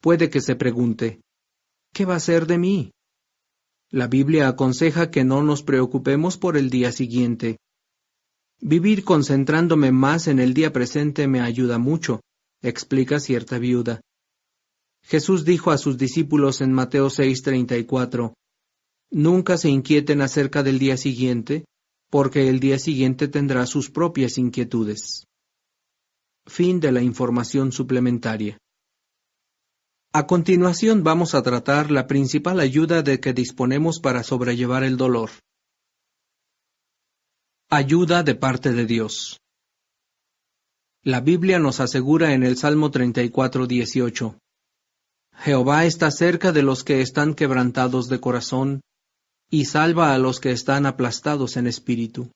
Puede que se pregunte: ¿qué va a ser de mí? La Biblia aconseja que no nos preocupemos por el día siguiente. Vivir concentrándome más en el día presente me ayuda mucho, explica cierta viuda. Jesús dijo a sus discípulos en Mateo 6:34, nunca se inquieten acerca del día siguiente, porque el día siguiente tendrá sus propias inquietudes. Fin de la información suplementaria. A continuación vamos a tratar la principal ayuda de que disponemos para sobrellevar el dolor. Ayuda de parte de Dios. La Biblia nos asegura en el Salmo 34:18, Jehová está cerca de los que están quebrantados de corazón, y salva a los que están aplastados en espíritu.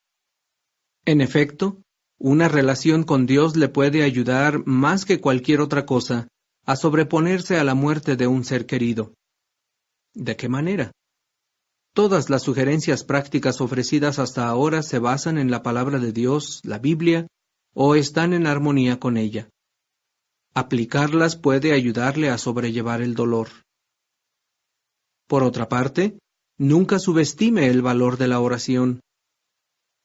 En efecto, una relación con Dios le puede ayudar más que cualquier otra cosa a sobreponerse a la muerte de un ser querido. ¿De qué manera? Todas las sugerencias prácticas ofrecidas hasta ahora se basan en la palabra de Dios, la Biblia, o están en armonía con ella. Aplicarlas puede ayudarle a sobrellevar el dolor. Por otra parte, nunca subestime el valor de la oración.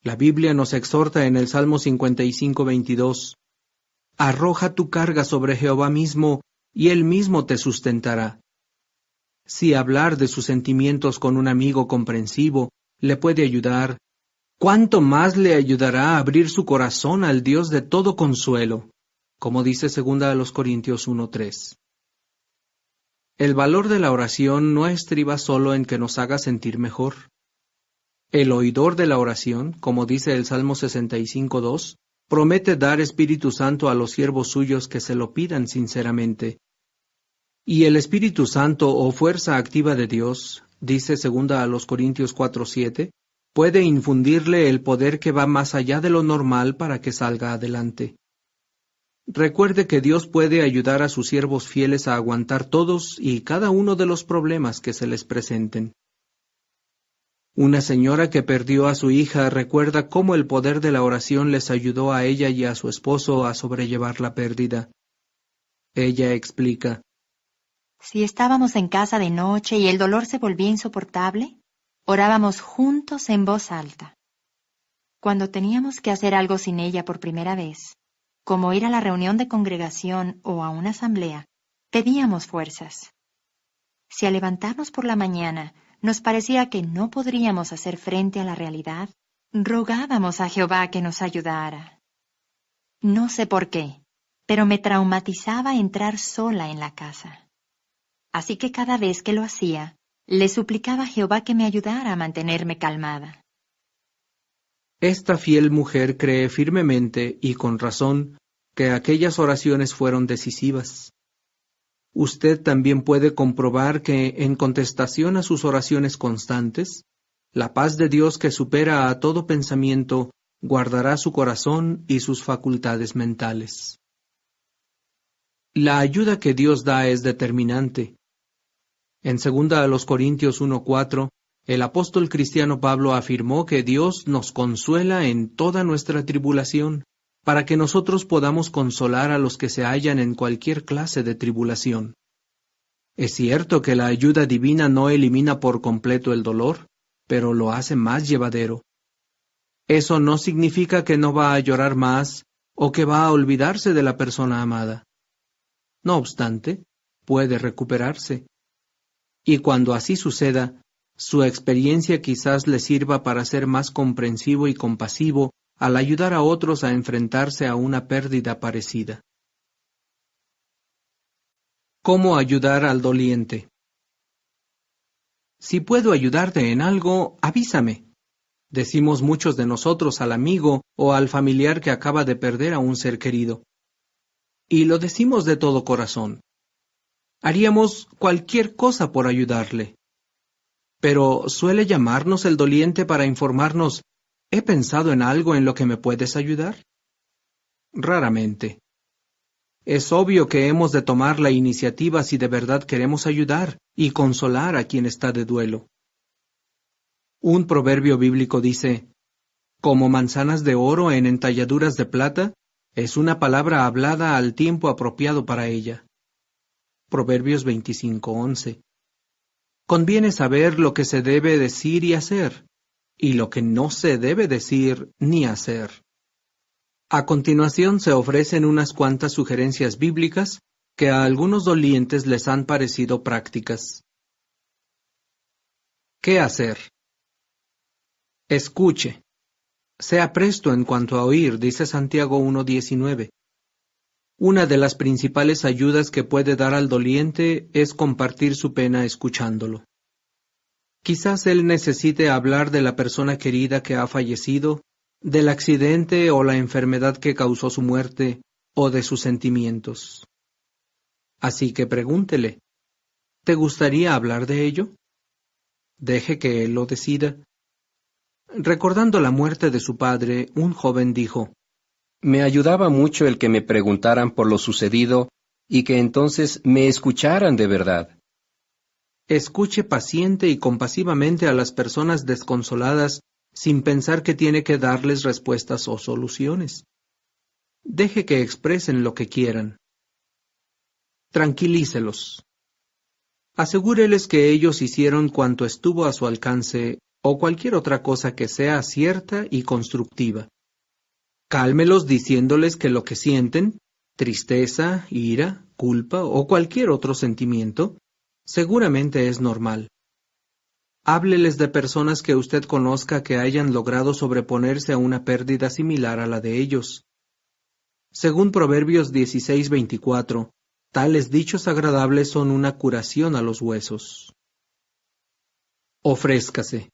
La Biblia nos exhorta en el Salmo 55:22, arroja tu carga sobre Jehová mismo, y Él mismo te sustentará. Si hablar de sus sentimientos con un amigo comprensivo le puede ayudar, ¿cuánto más le ayudará a abrir su corazón al Dios de todo consuelo? Como dice 2 Corintios 1:3. El valor de la oración no estriba solo en que nos haga sentir mejor. El oidor de la oración, como dice el Salmo 65:2, promete dar Espíritu Santo a los siervos suyos que se lo pidan sinceramente. Y el Espíritu Santo o fuerza activa de Dios, dice 2 Corintios 4:7, puede infundirle el poder que va más allá de lo normal para que salga adelante. Recuerde que Dios puede ayudar a sus siervos fieles a aguantar todos y cada uno de los problemas que se les presenten. Una señora que perdió a su hija recuerda cómo el poder de la oración les ayudó a ella y a su esposo a sobrellevar la pérdida. Ella explica: si estábamos en casa de noche y el dolor se volvía insoportable, orábamos juntos en voz alta. Cuando teníamos que hacer algo sin ella por primera vez, como ir a la reunión de congregación o a una asamblea, pedíamos fuerzas. si al levantarnos por la mañana nos parecía que no podríamos hacer frente a la realidad, rogábamos a Jehová que nos ayudara. No sé por qué, pero me traumatizaba entrar sola en la casa. Así que cada vez que lo hacía, le suplicaba a Jehová que me ayudara a mantenerme calmada. Esta fiel mujer cree firmemente, y con razón, que aquellas oraciones fueron decisivas. Usted también puede comprobar que, en contestación a sus oraciones constantes, la paz de Dios que supera a todo pensamiento guardará su corazón y sus facultades mentales. La ayuda que Dios da es determinante. En 2 Corintios 1:4, el apóstol cristiano Pablo afirmó que Dios nos consuela en toda nuestra tribulación, para que nosotros podamos consolar a los que se hallan en cualquier clase de tribulación. Es cierto que la ayuda divina no elimina por completo el dolor, pero lo hace más llevadero. Eso no significa que no va a llorar más o que va a olvidarse de la persona amada. No obstante, puede recuperarse. Y cuando así suceda, su experiencia quizás le sirva para ser más comprensivo y compasivo al ayudar a otros a enfrentarse a una pérdida parecida. ¿Cómo ayudar al doliente? Si puedo ayudarte en algo, avísame, decimos muchos de nosotros al amigo o al familiar que acaba de perder a un ser querido. Y lo decimos de todo corazón. Haríamos cualquier cosa por ayudarle. Pero ¿suele llamarnos el doliente para informarnos, ¿he pensado en algo en lo que me puedes ayudar? Raramente. Es obvio que hemos de tomar la iniciativa si de verdad queremos ayudar y consolar a quien está de duelo. Un proverbio bíblico dice, como manzanas de oro en entalladuras de plata, es una palabra hablada al tiempo apropiado para ella. Proverbios 25:11. Conviene saber lo que se debe decir y hacer, y lo que no se debe decir ni hacer. A continuación se ofrecen unas cuantas sugerencias bíblicas que a algunos dolientes les han parecido prácticas. ¿Qué hacer? Escuche. Sea presto en cuanto a oír, dice Santiago 1:19. Una de las principales ayudas que puede dar al doliente es compartir su pena escuchándolo. Quizás él necesite hablar de la persona querida que ha fallecido, del accidente o la enfermedad que causó su muerte, o de sus sentimientos. Así que pregúntele, ¿te gustaría hablar de ello? Deje que él lo decida. Recordando la muerte de su padre, un joven dijo, Me ayudaba mucho el que me preguntaran por lo sucedido y que entonces me escucharan de verdad. Escuche paciente y compasivamente a las personas desconsoladas sin pensar que tiene que darles respuestas o soluciones. Deje que expresen lo que quieran. Tranquilícelos. Asegúreles que ellos hicieron cuanto estuvo a su alcance o cualquier otra cosa que sea cierta y constructiva. Cálmelos diciéndoles que lo que sienten, tristeza, ira, culpa o cualquier otro sentimiento, seguramente es normal. Hábleles de personas que usted conozca que hayan logrado sobreponerse a una pérdida similar a la de ellos. Según Proverbios 16:24, tales dichos agradables son una curación a los huesos. Ofrézcase.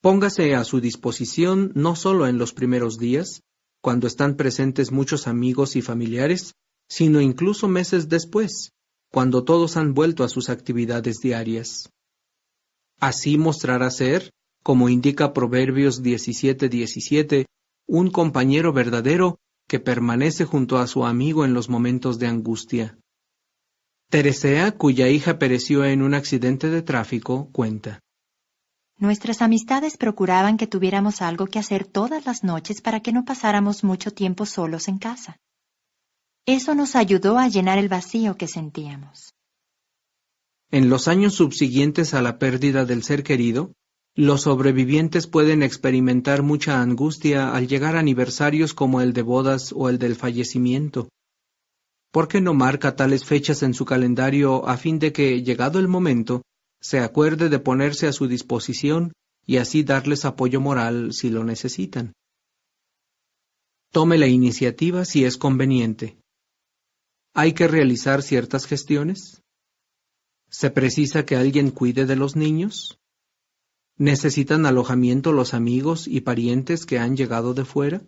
Póngase a su disposición no solo en los primeros días, cuando están presentes muchos amigos y familiares, sino incluso meses después, cuando todos han vuelto a sus actividades diarias. Así mostrará ser, como indica Proverbios 17:17, un compañero verdadero que permanece junto a su amigo en los momentos de angustia. Teresea, cuya hija pereció en un accidente de tráfico, cuenta. Nuestras amistades procuraban que tuviéramos algo que hacer todas las noches para que no pasáramos mucho tiempo solos en casa. Eso nos ayudó a llenar el vacío que sentíamos. En los años subsiguientes a la pérdida del ser querido, los sobrevivientes pueden experimentar mucha angustia al llegar a aniversarios como el de bodas o el del fallecimiento. ¿Por qué no marca tales fechas en su calendario a fin de que, llegado el momento, se acuerde de ponerse a su disposición y así darles apoyo moral si lo necesitan? Tome la iniciativa si es conveniente. ¿Hay que realizar ciertas gestiones? ¿Se precisa que alguien cuide de los niños? ¿Necesitan alojamiento los amigos y parientes que han llegado de fuera?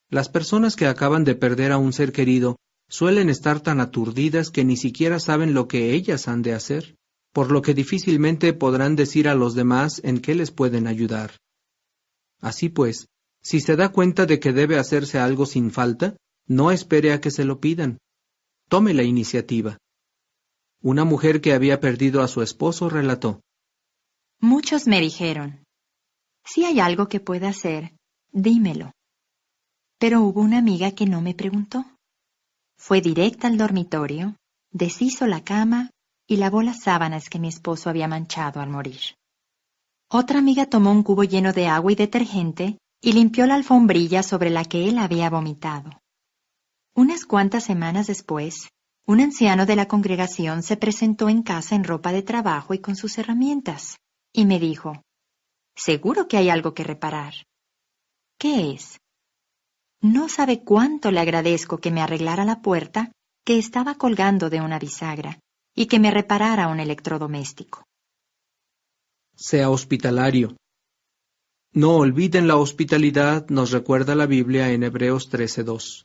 Las personas que acaban de perder a un ser querido suelen estar tan aturdidas que ni siquiera saben lo que ellas han de hacer, por lo que difícilmente podrán decir a los demás en qué les pueden ayudar. Así pues, si se da cuenta de que debe hacerse algo sin falta, no espere a que se lo pidan. Tome la iniciativa. Una mujer que había perdido a su esposo relató: Muchos me dijeron, si hay algo que pueda hacer, dímelo. Pero hubo una amiga que no me preguntó. Fue directa al dormitorio, deshizo la cama y lavó las sábanas que mi esposo había manchado al morir. Otra amiga tomó un cubo lleno de agua y detergente y limpió la alfombrilla sobre la que él había vomitado. Unas cuantas semanas después, un anciano de la congregación se presentó en casa en ropa de trabajo y con sus herramientas, y me dijo: «Seguro que hay algo que reparar». «¿Qué es?» «No sabe cuánto le agradezco que me arreglara la puerta que estaba colgando de una bisagra y que me reparara un electrodoméstico». Sea hospitalario. No olviden la hospitalidad, nos recuerda la Biblia en Hebreos 13:2.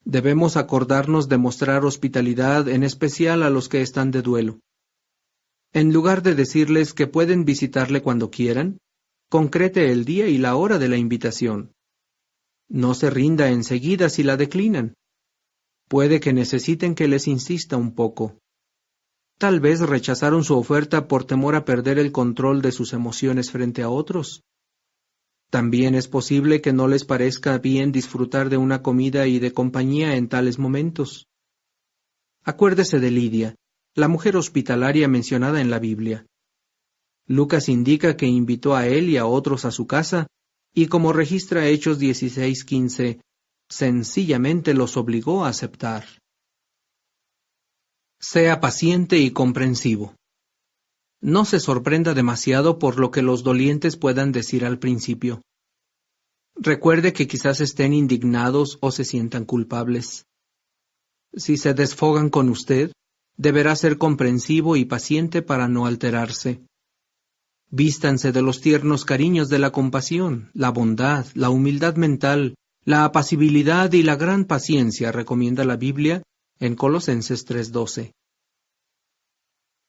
Debemos acordarnos de mostrar hospitalidad en especial a los que están de duelo. En lugar de decirles que pueden visitarle cuando quieran, concrete el día y la hora de la invitación. No se rinda enseguida si la declinan. Puede que necesiten que les insista un poco. Tal vez rechazaron su oferta por temor a perder el control de sus emociones frente a otros. También es posible que no les parezca bien disfrutar de una comida y de compañía en tales momentos. Acuérdese de Lidia, la mujer hospitalaria mencionada en la Biblia. Lucas indica que invitó a él y a otros a su casa, y como registra Hechos 16:15, sencillamente los obligó a aceptar. Sea paciente y comprensivo. No se sorprenda demasiado por lo que los dolientes puedan decir al principio. Recuerde que quizás estén indignados o se sientan culpables. Si se desfogan con usted, deberá ser comprensivo y paciente para no alterarse. Vístanse de los tiernos cariños de la compasión, la bondad, la humildad mental, la apacibilidad y la gran paciencia, recomienda la Biblia en Colosenses 3:12.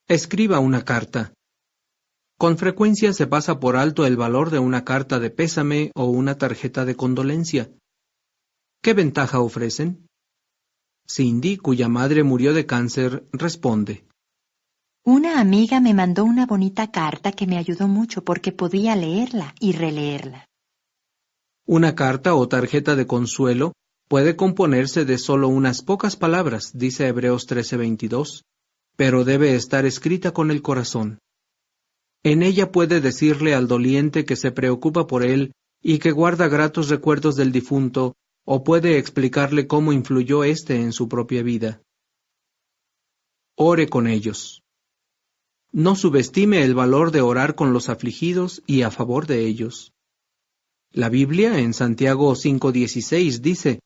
Escriba una carta. Con frecuencia se pasa por alto el valor de una carta de pésame o una tarjeta de condolencia. ¿Qué ventaja ofrecen? Cindy, cuya madre murió de cáncer, responde: Una amiga me mandó una bonita carta que me ayudó mucho porque podía leerla y releerla. Una carta o tarjeta de consuelo puede componerse de solo unas pocas palabras, dice Hebreos 13:22, pero debe estar escrita con el corazón. En ella puede decirle al doliente que se preocupa por él y que guarda gratos recuerdos del difunto, o puede explicarle cómo influyó éste en su propia vida. Ore con ellos. No subestime el valor de orar con los afligidos y a favor de ellos. La Biblia en Santiago 5:16 dice: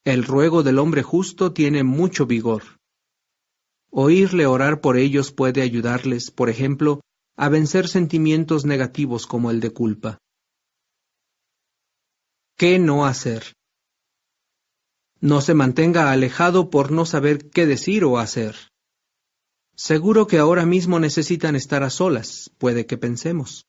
«El ruego del hombre justo tiene mucho vigor». Oírle orar por ellos puede ayudarles, por ejemplo, a vencer sentimientos negativos como el de culpa. ¿Qué no hacer? No se mantenga alejado por no saber qué decir o hacer. Seguro que ahora mismo necesitan estar a solas, puede que pensemos.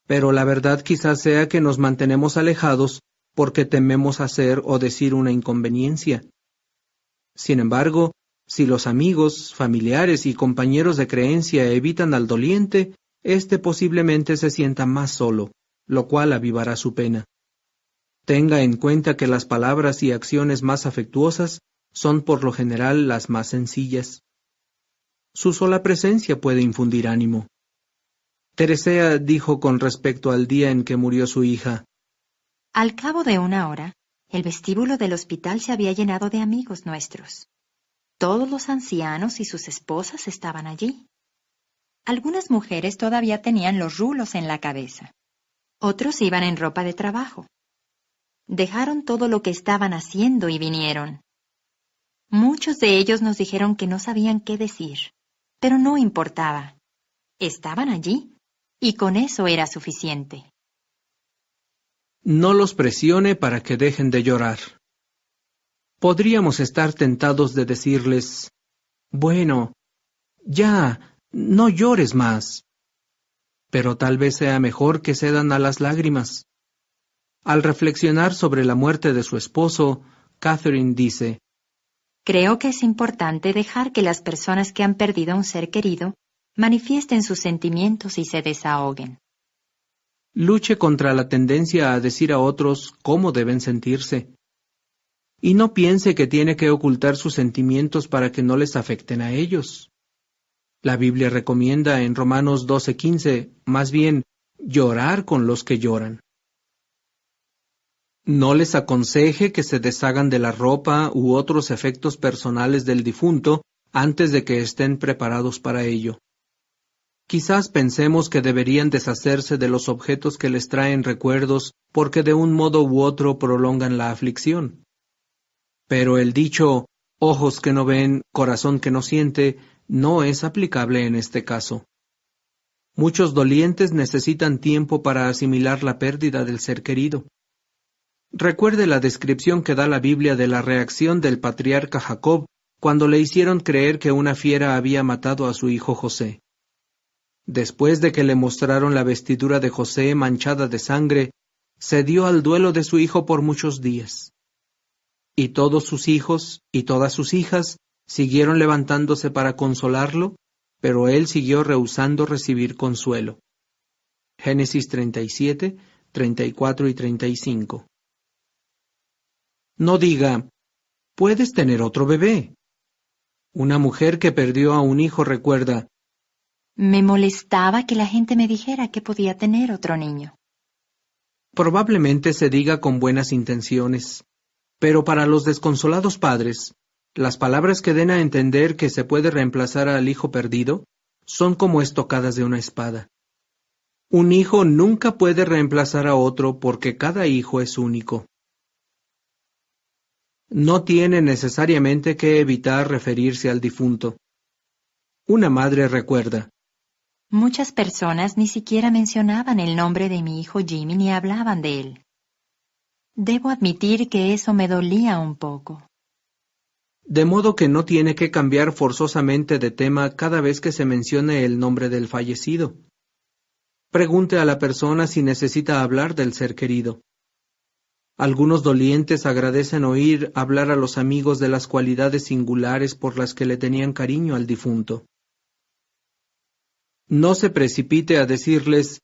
Pero la verdad quizás sea que nos mantenemos alejados porque tememos hacer o decir una inconveniencia. Sin embargo, si los amigos, familiares y compañeros de creencia evitan al doliente, éste posiblemente se sienta más solo, lo cual avivará su pena. Tenga en cuenta que las palabras y acciones más afectuosas son por lo general las más sencillas. Su sola presencia puede infundir ánimo. Teresea dijo con respecto al día en que murió su hija: Al cabo de una hora, El vestíbulo del hospital se había llenado de amigos nuestros. Todos los ancianos y sus esposas estaban allí. Algunas mujeres todavía tenían los rulos en la cabeza. Otros iban en ropa de trabajo. Dejaron todo lo que estaban haciendo y vinieron. Muchos de ellos nos dijeron que no sabían qué decir, pero no importaba. Estaban allí, y con eso era suficiente. No los presione para que dejen de llorar. Podríamos estar tentados de decirles, bueno, ya, no llores más. Pero tal vez sea mejor que cedan a las lágrimas. Al reflexionar sobre la muerte de su esposo, Catherine dice, Creo que es importante dejar que las personas que han perdido a un ser querido manifiesten sus sentimientos y se desahoguen. Luche contra la tendencia a decir a otros cómo deben sentirse. Y no piense que tiene que ocultar sus sentimientos para que no les afecten a ellos. La Biblia recomienda en Romanos 12:15, más bien, llorar con los que lloran. No les aconseje que se deshagan de la ropa u otros efectos personales del difunto antes de que estén preparados para ello. Quizás pensemos que deberían deshacerse de los objetos que les traen recuerdos porque de un modo u otro prolongan la aflicción. Pero el dicho, ojos que no ven, corazón que no siente, no es aplicable en este caso. Muchos dolientes necesitan tiempo para asimilar la pérdida del ser querido. Recuerde la descripción que da la Biblia de la reacción del patriarca Jacob cuando le hicieron creer que una fiera había matado a su hijo José. Después de que le mostraron la vestidura de José manchada de sangre, se dio al duelo de su hijo por muchos días. Y todos sus hijos y todas sus hijas siguieron levantándose para consolarlo, pero él siguió rehusando recibir consuelo. Génesis 37, 34 y 35. No diga, puedes tener otro bebé. Una mujer que perdió a un hijo recuerda, Me molestaba que la gente me dijera que podía tener otro niño. Probablemente se diga con buenas intenciones, pero para los desconsolados padres, las palabras que den a entender que se puede reemplazar al hijo perdido son como estocadas de una espada. Un hijo nunca puede reemplazar a otro porque cada hijo es único. No tiene necesariamente que evitar referirse al difunto. Una madre recuerda, Muchas personas ni siquiera mencionaban el nombre de mi hijo Jimmy ni hablaban de él. Debo admitir que eso me dolía un poco. de modo que no tiene que cambiar forzosamente de tema cada vez que se mencione el nombre del fallecido. Pregunte a la persona si necesita hablar del ser querido. Algunos dolientes agradecen oír hablar a los amigos de las cualidades singulares por las que le tenían cariño al difunto. No se precipite a decirles,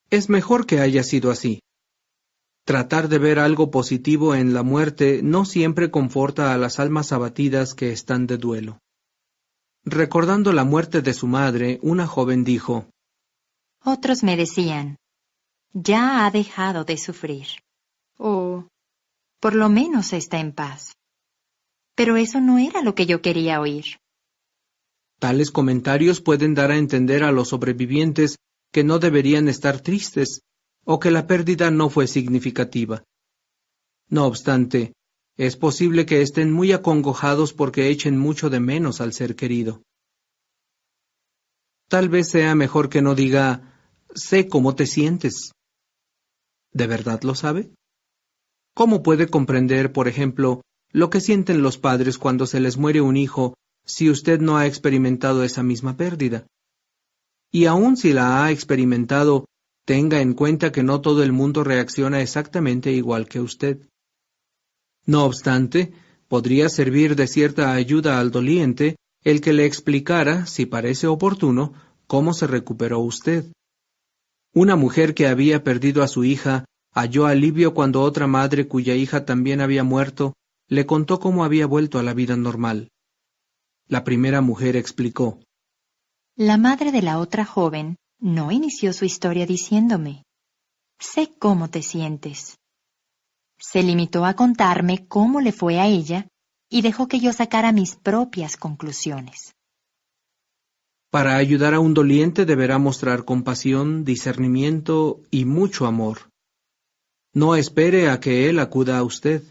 es mejor que haya sido así. Tratar de ver algo positivo en la muerte no siempre conforta a las almas abatidas que están de duelo. Recordando la muerte de su madre, una joven dijo, Otros me decían, ya ha dejado de sufrir. O, por lo menos está en paz. Pero eso no era lo que yo quería oír. Tales comentarios pueden dar a entender a los sobrevivientes que no deberían estar tristes, o que la pérdida no fue significativa. No obstante, es posible que estén muy acongojados porque echen mucho de menos al ser querido. Tal vez sea mejor que no diga, sé cómo te sientes. ¿De verdad lo sabe? ¿Cómo puede comprender, por ejemplo, lo que sienten los padres cuando se les muere un hijo si usted no ha experimentado esa misma pérdida? Y aun si la ha experimentado, tenga en cuenta que no todo el mundo reacciona exactamente igual que usted. No obstante, podría servir de cierta ayuda al doliente el que le explicara, si parece oportuno, cómo se recuperó usted. Una mujer que había perdido a su hija halló alivio cuando otra madre cuya hija también había muerto le contó cómo había vuelto a la vida normal. La primera mujer explicó, La madre de la otra joven no inició su historia diciéndome, sé cómo te sientes. Se limitó a contarme cómo le fue a ella y dejó que yo sacara mis propias conclusiones. Para ayudar a un doliente deberá mostrar compasión, discernimiento y mucho amor. No espere a que él acuda a usted.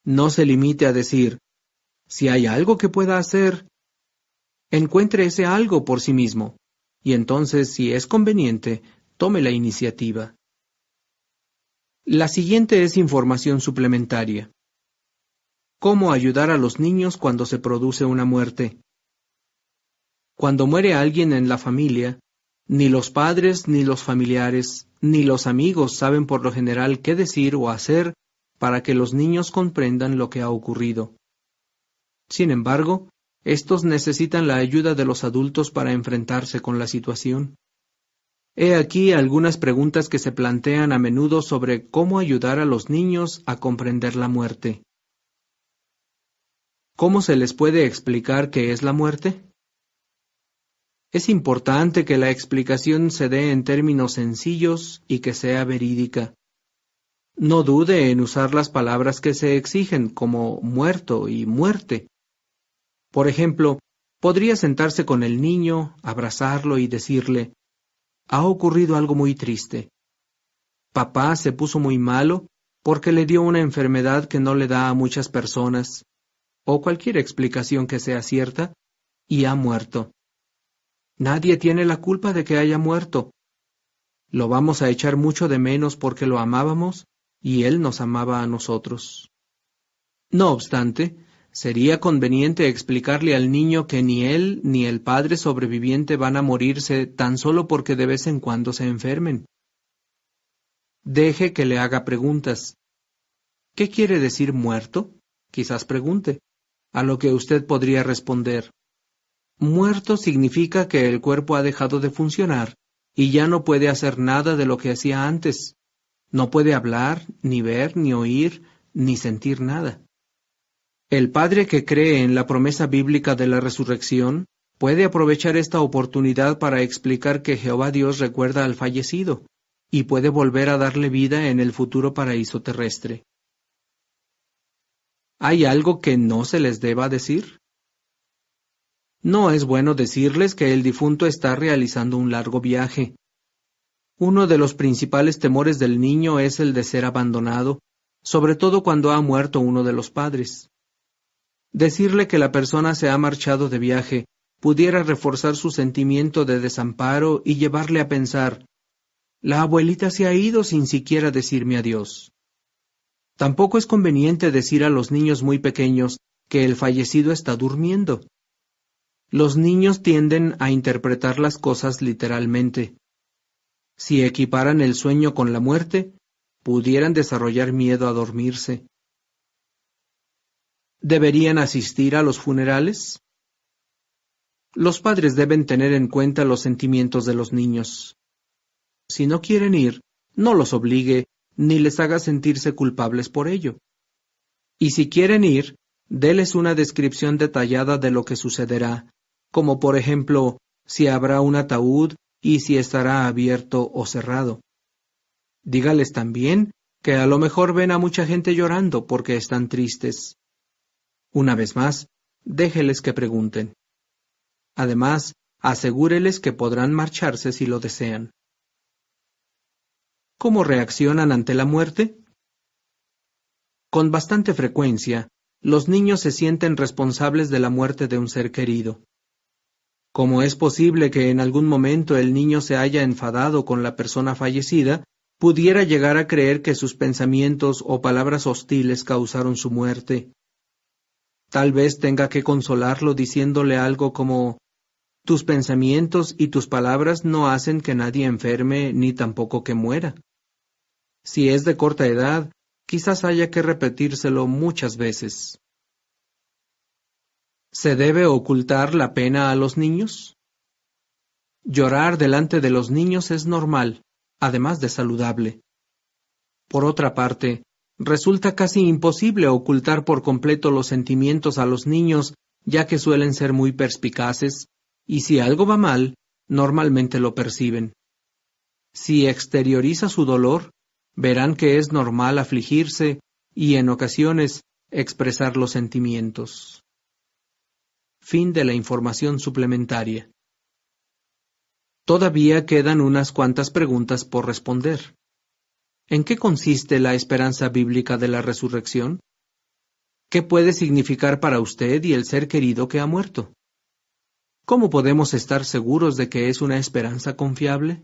No se limite a decir, si hay algo que pueda hacer, encuentre ese algo por sí mismo, y entonces, si es conveniente, tome la iniciativa. La siguiente es información suplementaria. ¿Cómo ayudar a los niños cuando se produce una muerte? Cuando muere alguien en la familia, ni los padres, ni los familiares, ni los amigos saben por lo general qué decir o hacer para que los niños comprendan lo que ha ocurrido. Sin embargo, estos necesitan la ayuda de los adultos para enfrentarse con la situación. He aquí algunas preguntas que se plantean a menudo sobre cómo ayudar a los niños a comprender la muerte. ¿Cómo se les puede explicar qué es la muerte? Es importante que la explicación se dé en términos sencillos y que sea verídica. No dude en usar las palabras que se exigen, como muerto y muerte. Por ejemplo, podría sentarse con el niño, abrazarlo y decirle, ha ocurrido algo muy triste. Papá se puso muy malo porque le dio una enfermedad que no le da a muchas personas, o cualquier explicación que sea cierta, y ha muerto. Nadie tiene la culpa de que haya muerto. Lo vamos a echar mucho de menos porque lo amábamos y él nos amaba a nosotros. No obstante, sería conveniente explicarle al niño que ni él ni el padre sobreviviente van a morirse tan solo porque de vez en cuando se enfermen. Deje que le haga preguntas. ¿Qué quiere decir muerto? Quizás pregunte, a lo que usted podría responder. Muerto significa que el cuerpo ha dejado de funcionar y ya no puede hacer nada de lo que hacía antes. No puede hablar, ni ver, ni oír, ni sentir nada. El padre que cree en la promesa bíblica de la resurrección puede aprovechar esta oportunidad para explicar que Jehová Dios recuerda al fallecido y puede volver a darle vida en el futuro paraíso terrestre. ¿Hay algo que no se les deba decir? No es bueno decirles que el difunto está realizando un largo viaje. Uno de los principales temores del niño es el de ser abandonado, sobre todo cuando ha muerto uno de los padres. Decirle que la persona se ha marchado de viaje pudiera reforzar su sentimiento de desamparo y llevarle a pensar, la abuelita se ha ido sin siquiera decirme adiós. Tampoco es conveniente decir a los niños muy pequeños que el fallecido está durmiendo. Los niños tienden a interpretar las cosas literalmente. Si equiparan el sueño con la muerte, pudieran desarrollar miedo a dormirse. ¿Deberían asistir a los funerales? Los padres deben tener en cuenta los sentimientos de los niños. Si no quieren ir, no los obligue, ni les haga sentirse culpables por ello. Y si quieren ir, déles una descripción detallada de lo que sucederá, como por ejemplo, si habrá un ataúd y si estará abierto o cerrado. Dígales también que a lo mejor ven a mucha gente llorando porque están tristes. Una vez más, déjeles que pregunten. Además, asegúreles que podrán marcharse si lo desean. ¿Cómo reaccionan ante la muerte? Con bastante frecuencia, los niños se sienten responsables de la muerte de un ser querido. Como es posible que en algún momento el niño se haya enfadado con la persona fallecida, pudiera llegar a creer que sus pensamientos o palabras hostiles causaron su muerte. Tal vez tenga que consolarlo diciéndole algo como, tus pensamientos y tus palabras no hacen que nadie enferme ni tampoco que muera. Si es de corta edad, quizás haya que repetírselo muchas veces. ¿Se debe ocultar la pena a los niños? Llorar delante de los niños es normal, además de saludable. Por otra parte, resulta casi imposible ocultar por completo los sentimientos a los niños, ya que suelen ser muy perspicaces, y si algo va mal, normalmente lo perciben. Si exterioriza su dolor, verán que es normal afligirse y en ocasiones expresar los sentimientos. Fin de la información suplementaria. Todavía quedan unas cuantas preguntas por responder. ¿En qué consiste la esperanza bíblica de la resurrección? ¿Qué puede significar para usted y el ser querido que ha muerto? ¿Cómo podemos estar seguros de que es una esperanza confiable?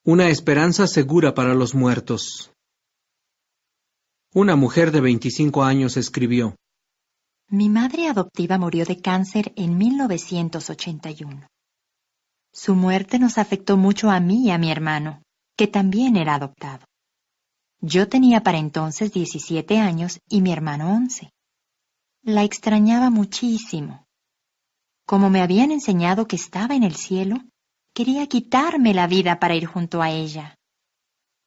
Una esperanza segura para los muertos. Una mujer de 25 años escribió: Mi madre adoptiva murió de cáncer en 1981. Su muerte nos afectó mucho a mí y a mi hermano, que también era adoptado. Yo tenía para entonces 17 años y mi hermano 11. La extrañaba muchísimo. Como me habían enseñado que estaba en el cielo, quería quitarme la vida para ir junto a ella.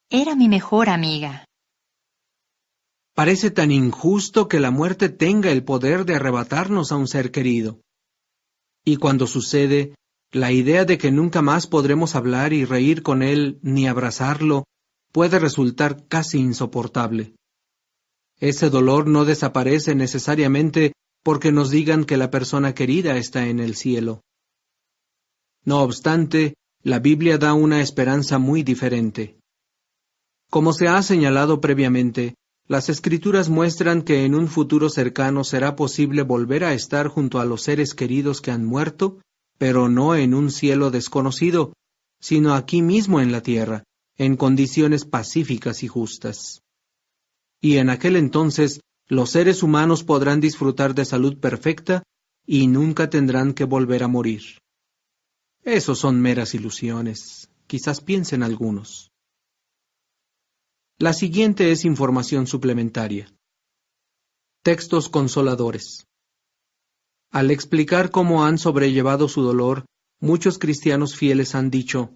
Era mi mejor amiga. Parece tan injusto que la muerte tenga el poder de arrebatarnos a un ser querido. Y cuando sucede, la idea de que nunca más podremos hablar y reír con él ni abrazarlo puede resultar casi insoportable. Ese dolor no desaparece necesariamente porque nos digan que la persona querida está en el cielo. No obstante, la Biblia da una esperanza muy diferente. Como se ha señalado previamente, las Escrituras muestran que en un futuro cercano será posible volver a estar junto a los seres queridos que han muerto, pero no en un cielo desconocido, sino aquí mismo en la tierra, en condiciones pacíficas y justas. Y en aquel entonces, los seres humanos podrán disfrutar de salud perfecta y nunca tendrán que volver a morir. Esos son meras ilusiones, quizás piensen algunos. La siguiente es información suplementaria. Textos consoladores. Al explicar cómo han sobrellevado su dolor, muchos cristianos fieles han dicho: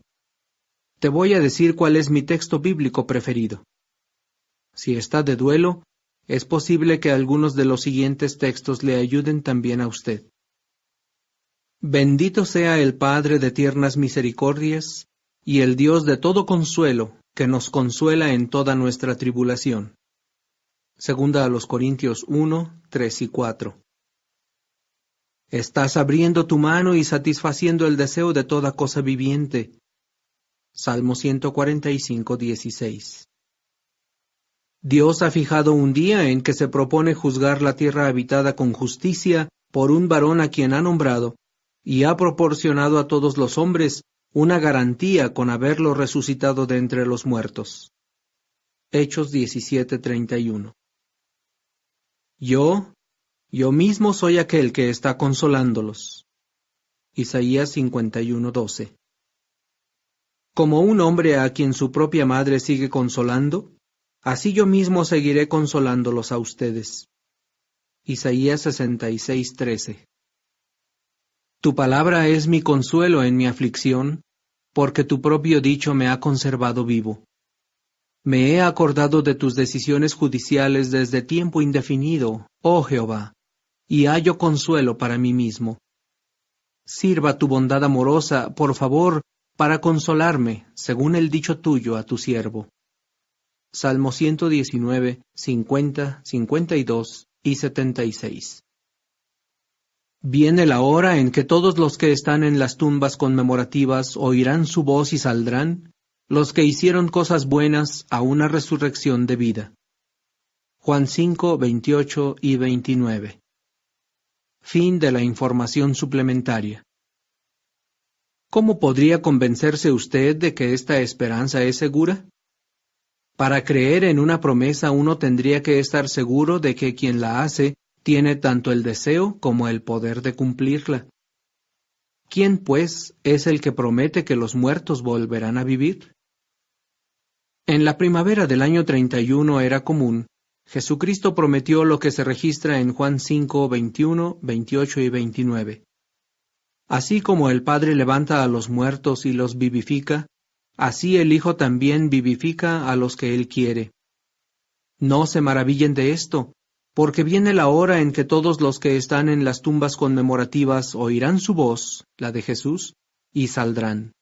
te voy a decir cuál es mi texto bíblico preferido. Si está de duelo, es posible que algunos de los siguientes textos le ayuden también a usted. Bendito sea el Padre de tiernas misericordias y el Dios de todo consuelo, que nos consuela en toda nuestra tribulación. Segunda a los Corintios 1, 3 y 4. Estás abriendo tu mano y satisfaciendo el deseo de toda cosa viviente. Salmo 145, 16. Dios ha fijado un día en que se propone juzgar la tierra habitada con justicia por un varón a quien ha nombrado, y ha proporcionado a todos los hombres una garantía con haberlo resucitado de entre los muertos. Hechos 17:31. Yo mismo soy aquel que está consolándolos. Isaías 51:12. Como un hombre a quien su propia madre sigue consolando, así yo mismo seguiré consolándolos a ustedes. Isaías 66:13. Tu palabra es mi consuelo en mi aflicción, porque tu propio dicho me ha conservado vivo. Me he acordado de tus decisiones judiciales desde tiempo indefinido, oh Jehová, y hallo consuelo para mí mismo. Sirva tu bondad amorosa, por favor, para consolarme, según el dicho tuyo a tu siervo. Salmo 119, 50, 52 y 76. Viene la hora en que todos los que están en las tumbas conmemorativas oirán su voz y saldrán, los que hicieron cosas buenas a una resurrección de vida. Juan 5, 28 y 29. Fin de la información suplementaria. ¿Cómo podría convencerse usted de que esta esperanza es segura? Para creer en una promesa uno tendría que estar seguro de que quien la hace tiene tanto el deseo como el poder de cumplirla. ¿Quién, pues, es el que promete que los muertos volverán a vivir? En la primavera del año 31 era común, Jesucristo prometió lo que se registra en Juan 5, 21, 28 y 29. Así como el Padre levanta a los muertos y los vivifica, así el Hijo también vivifica a los que Él quiere. No se maravillen de esto, porque viene la hora en que todos los que están en las tumbas conmemorativas oirán su voz, la de Jesús, y saldrán.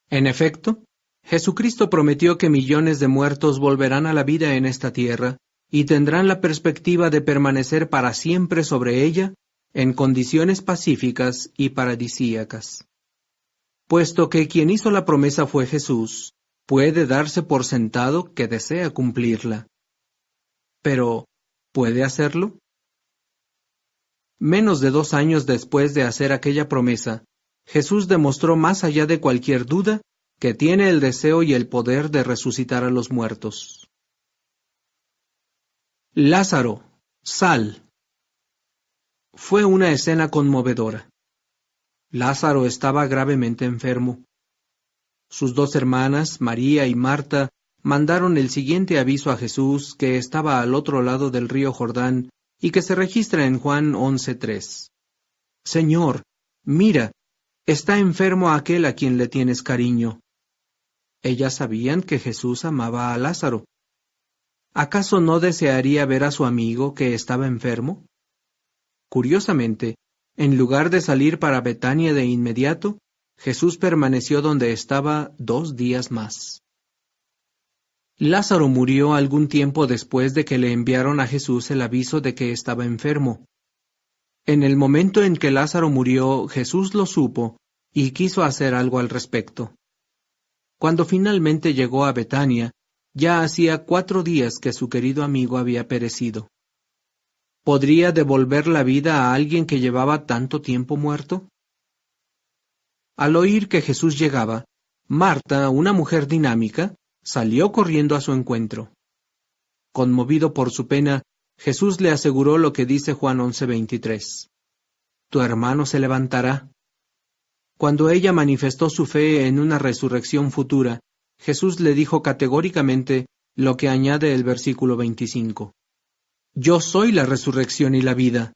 En efecto, Jesucristo prometió que millones de muertos volverán a la vida en esta tierra y tendrán la perspectiva de permanecer para siempre sobre ella en condiciones pacíficas y paradisíacas. Puesto que quien hizo la promesa fue Jesús, puede darse por sentado que desea cumplirla. Pero, ¿puede hacerlo? Menos de 2 años después de hacer aquella promesa, Jesús demostró más allá de cualquier duda que tiene el deseo y el poder de resucitar a los muertos. Lázaro, sal. Fue una escena conmovedora. Lázaro estaba gravemente enfermo. Sus 2 hermanas, María y Marta, mandaron el siguiente aviso a Jesús, que estaba al otro lado del río Jordán y que se registra en Juan 11:3. Señor, mira, está enfermo aquel a quien le tienes cariño. Ellas sabían que Jesús amaba a Lázaro. ¿Acaso no desearía ver a su amigo que estaba enfermo? Curiosamente, en lugar de salir para Betania de inmediato, Jesús permaneció donde estaba 2 días más. Lázaro murió algún tiempo después de que le enviaron a Jesús el aviso de que estaba enfermo. En el momento en que Lázaro murió, Jesús lo supo y quiso hacer algo al respecto. Cuando finalmente llegó a Betania, ya hacía 4 días que su querido amigo había perecido. ¿Podría devolver la vida a alguien que llevaba tanto tiempo muerto? Al oír que Jesús llegaba, Marta, una mujer dinámica, salió corriendo a su encuentro. Conmovido por su pena, Jesús le aseguró lo que dice Juan 11:23. Tu hermano se levantará. Cuando ella manifestó su fe en una resurrección futura, Jesús le dijo categóricamente lo que añade el versículo 25. Yo soy la resurrección y la vida.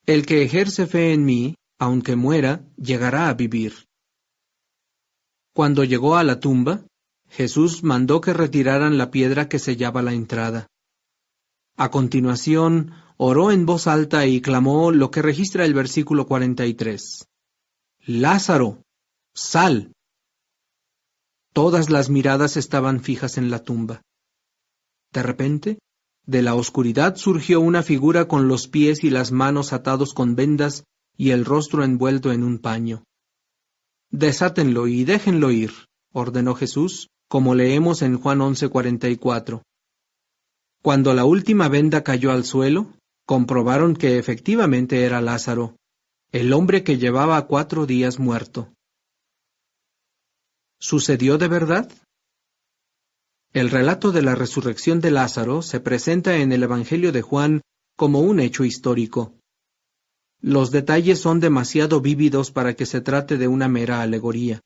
El que ejerce fe en mí, aunque muera, llegará a vivir. Cuando llegó a la tumba, Jesús mandó que retiraran la piedra que sellaba la entrada. A continuación, oró en voz alta y clamó lo que registra el versículo 43. Lázaro, sal. Todas las miradas estaban fijas en la tumba. De repente, de la oscuridad surgió una figura con los pies y las manos atados con vendas y el rostro envuelto en un paño. Desátenlo y déjenlo ir, ordenó Jesús, como leemos en Juan 11:44. Cuando la última venda cayó al suelo, comprobaron que efectivamente era Lázaro, el hombre que llevaba 4 días muerto. ¿Sucedió de verdad? El relato de la resurrección de Lázaro se presenta en el Evangelio de Juan como un hecho histórico. Los detalles son demasiado vívidos para que se trate de una mera alegoría.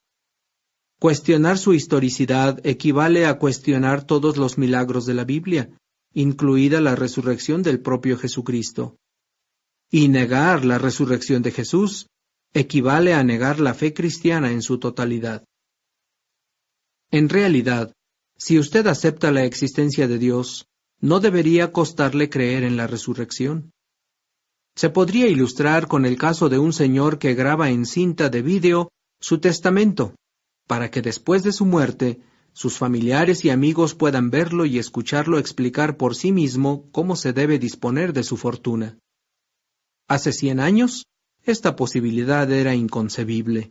Cuestionar su historicidad equivale a cuestionar todos los milagros de la Biblia, incluida la resurrección del propio Jesucristo. Y negar la resurrección de Jesús equivale a negar la fe cristiana en su totalidad. En realidad, si usted acepta la existencia de Dios, no debería costarle creer en la resurrección. Se podría ilustrar con el caso de un señor que graba en cinta de vídeo su testamento, para que después de su muerte, sus familiares y amigos puedan verlo y escucharlo explicar por sí mismo cómo se debe disponer de su fortuna. Hace 100 años, esta posibilidad era inconcebible.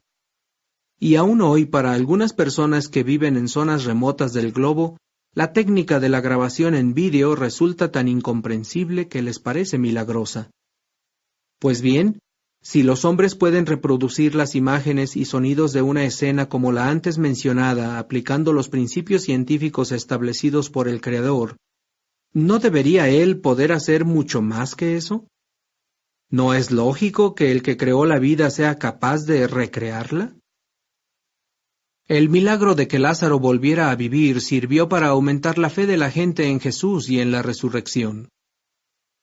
Y aún hoy, para algunas personas que viven en zonas remotas del globo, la técnica de la grabación en vídeo resulta tan incomprensible que les parece milagrosa. Pues bien, si los hombres pueden reproducir las imágenes y sonidos de una escena como la antes mencionada aplicando los principios científicos establecidos por el Creador, ¿no debería Él poder hacer mucho más que eso? ¿No es lógico que el que creó la vida sea capaz de recrearla? El milagro de que Lázaro volviera a vivir sirvió para aumentar la fe de la gente en Jesús y en la resurrección.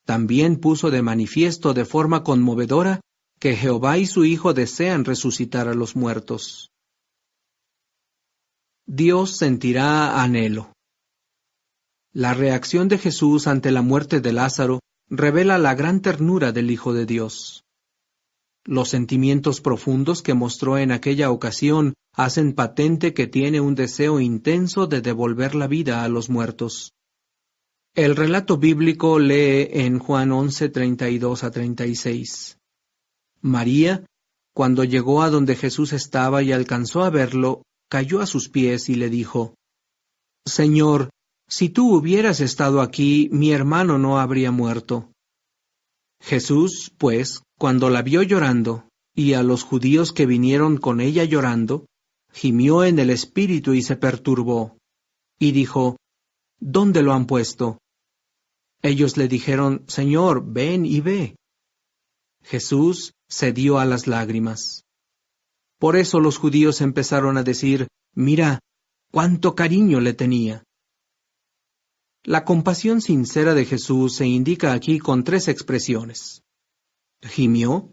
También puso de manifiesto de forma conmovedora que Jehová y su Hijo desean resucitar a los muertos. Dios sentirá anhelo. La reacción de Jesús ante la muerte de Lázaro revela la gran ternura del Hijo de Dios. Los sentimientos profundos que mostró en aquella ocasión hacen patente que tiene un deseo intenso de devolver la vida a los muertos. El relato bíblico lee en Juan 11, 32-36. María, cuando llegó a donde Jesús estaba y alcanzó a verlo, cayó a sus pies y le dijo: Señor, si tú hubieras estado aquí, mi hermano no habría muerto. Jesús, pues, cuando la vio llorando, y a los judíos que vinieron con ella llorando, gimió en el espíritu y se perturbó, y dijo: ¿Dónde lo han puesto? Ellos le dijeron: Señor, ven y ve. Jesús cedió a las lágrimas. Por eso los judíos empezaron a decir: Mira, cuánto cariño le tenía. La compasión sincera de Jesús se indica aquí con 3 expresiones: gimió,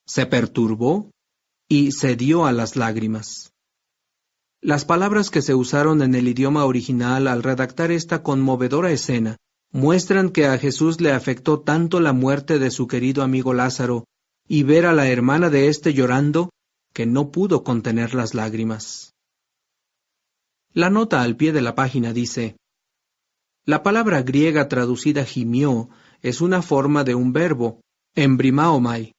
se perturbó y cedió a las lágrimas. Las palabras que se usaron en el idioma original al redactar esta conmovedora escena muestran que a Jesús le afectó tanto la muerte de su querido amigo Lázaro y ver a la hermana de éste llorando que no pudo contener las lágrimas. La nota al pie de la página dice: la palabra griega traducida gimió es una forma de un verbo, embrimaomai,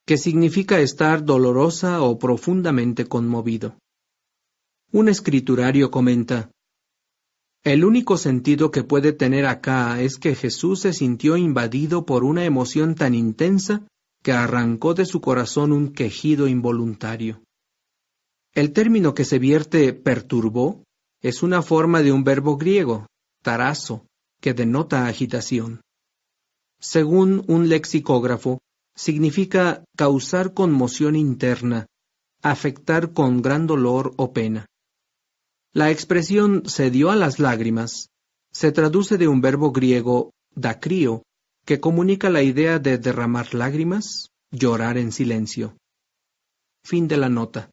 que significa estar dolorosa o profundamente conmovido. Un escriturario comenta: el único sentido que puede tener acá es que Jesús se sintió invadido por una emoción tan intensa que arrancó de su corazón un quejido involuntario. El término que se vierte perturbó es una forma de un verbo griego, tarazo, que denota agitación. Según un lexicógrafo, significa causar conmoción interna, afectar con gran dolor o pena. La expresión cedió a las lágrimas se traduce de un verbo griego, dakrio, que comunica la idea de derramar lágrimas, llorar en silencio. Fin de la nota.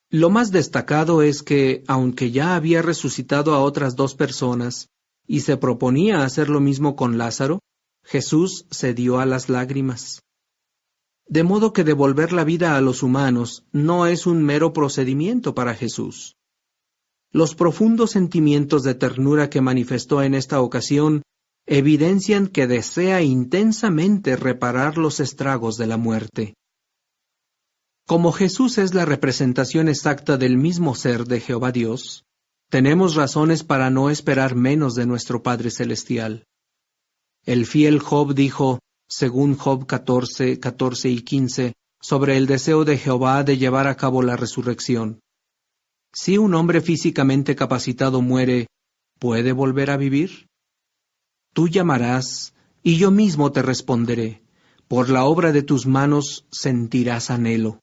Lo más destacado es que, aunque ya había resucitado a otras 2 personas, y se proponía hacer lo mismo con Lázaro, Jesús cedió a las lágrimas. De modo que devolver la vida a los humanos no es un mero procedimiento para Jesús. Los profundos sentimientos de ternura que manifestó en esta ocasión evidencian que desea intensamente reparar los estragos de la muerte. Como Jesús es la representación exacta del mismo ser de Jehová Dios, tenemos razones para no esperar menos de nuestro Padre Celestial. El fiel Job dijo, según Job 14, 14 y 15, sobre el deseo de Jehová de llevar a cabo la resurrección. Si un hombre físicamente capacitado muere, ¿puede volver a vivir? Tú llamarás, y yo mismo te responderé. Por la obra de tus manos sentirás anhelo.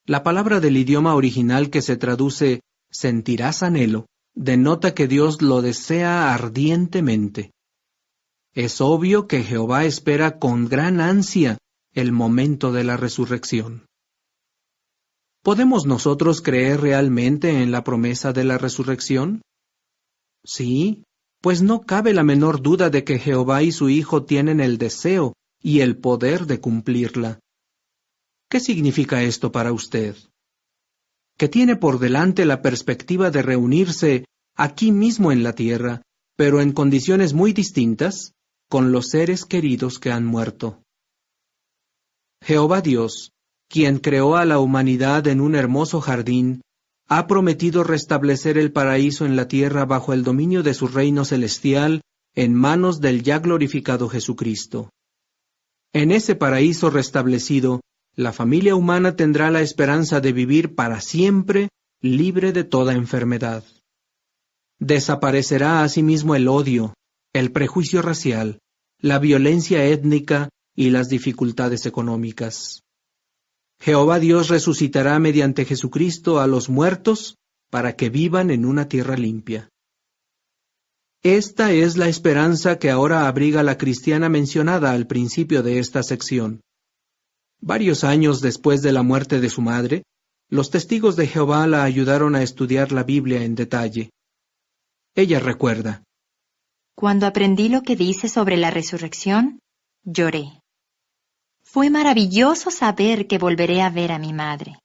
La palabra del idioma original que se traduce sentirás anhelo denota que Dios lo desea ardientemente. Es obvio que Jehová espera con gran ansia el momento de la resurrección. ¿Podemos nosotros creer realmente en la promesa de la resurrección? Sí, pues no cabe la menor duda de que Jehová y su Hijo tienen el deseo y el poder de cumplirla. ¿Qué significa esto para usted? Que tiene por delante la perspectiva de reunirse aquí mismo en la tierra, pero en condiciones muy distintas, con los seres queridos que han muerto. Jehová Dios, quien creó a la humanidad en un hermoso jardín, ha prometido restablecer el paraíso en la tierra bajo el dominio de su reino celestial en manos del ya glorificado Jesucristo. En ese paraíso restablecido, la familia humana tendrá la esperanza de vivir para siempre libre de toda enfermedad. Desaparecerá asimismo el odio, el prejuicio racial, la violencia étnica y las dificultades económicas. Jehová Dios resucitará mediante Jesucristo a los muertos para que vivan en una tierra limpia. Esta es la esperanza que ahora abriga la cristiana mencionada al principio de esta sección. Varios años después de la muerte de su madre, los testigos de Jehová la ayudaron a estudiar la Biblia en detalle. Ella recuerda: Cuando aprendí lo que dice sobre la resurrección, lloré. Fue maravilloso saber que volveré a ver a mi madre.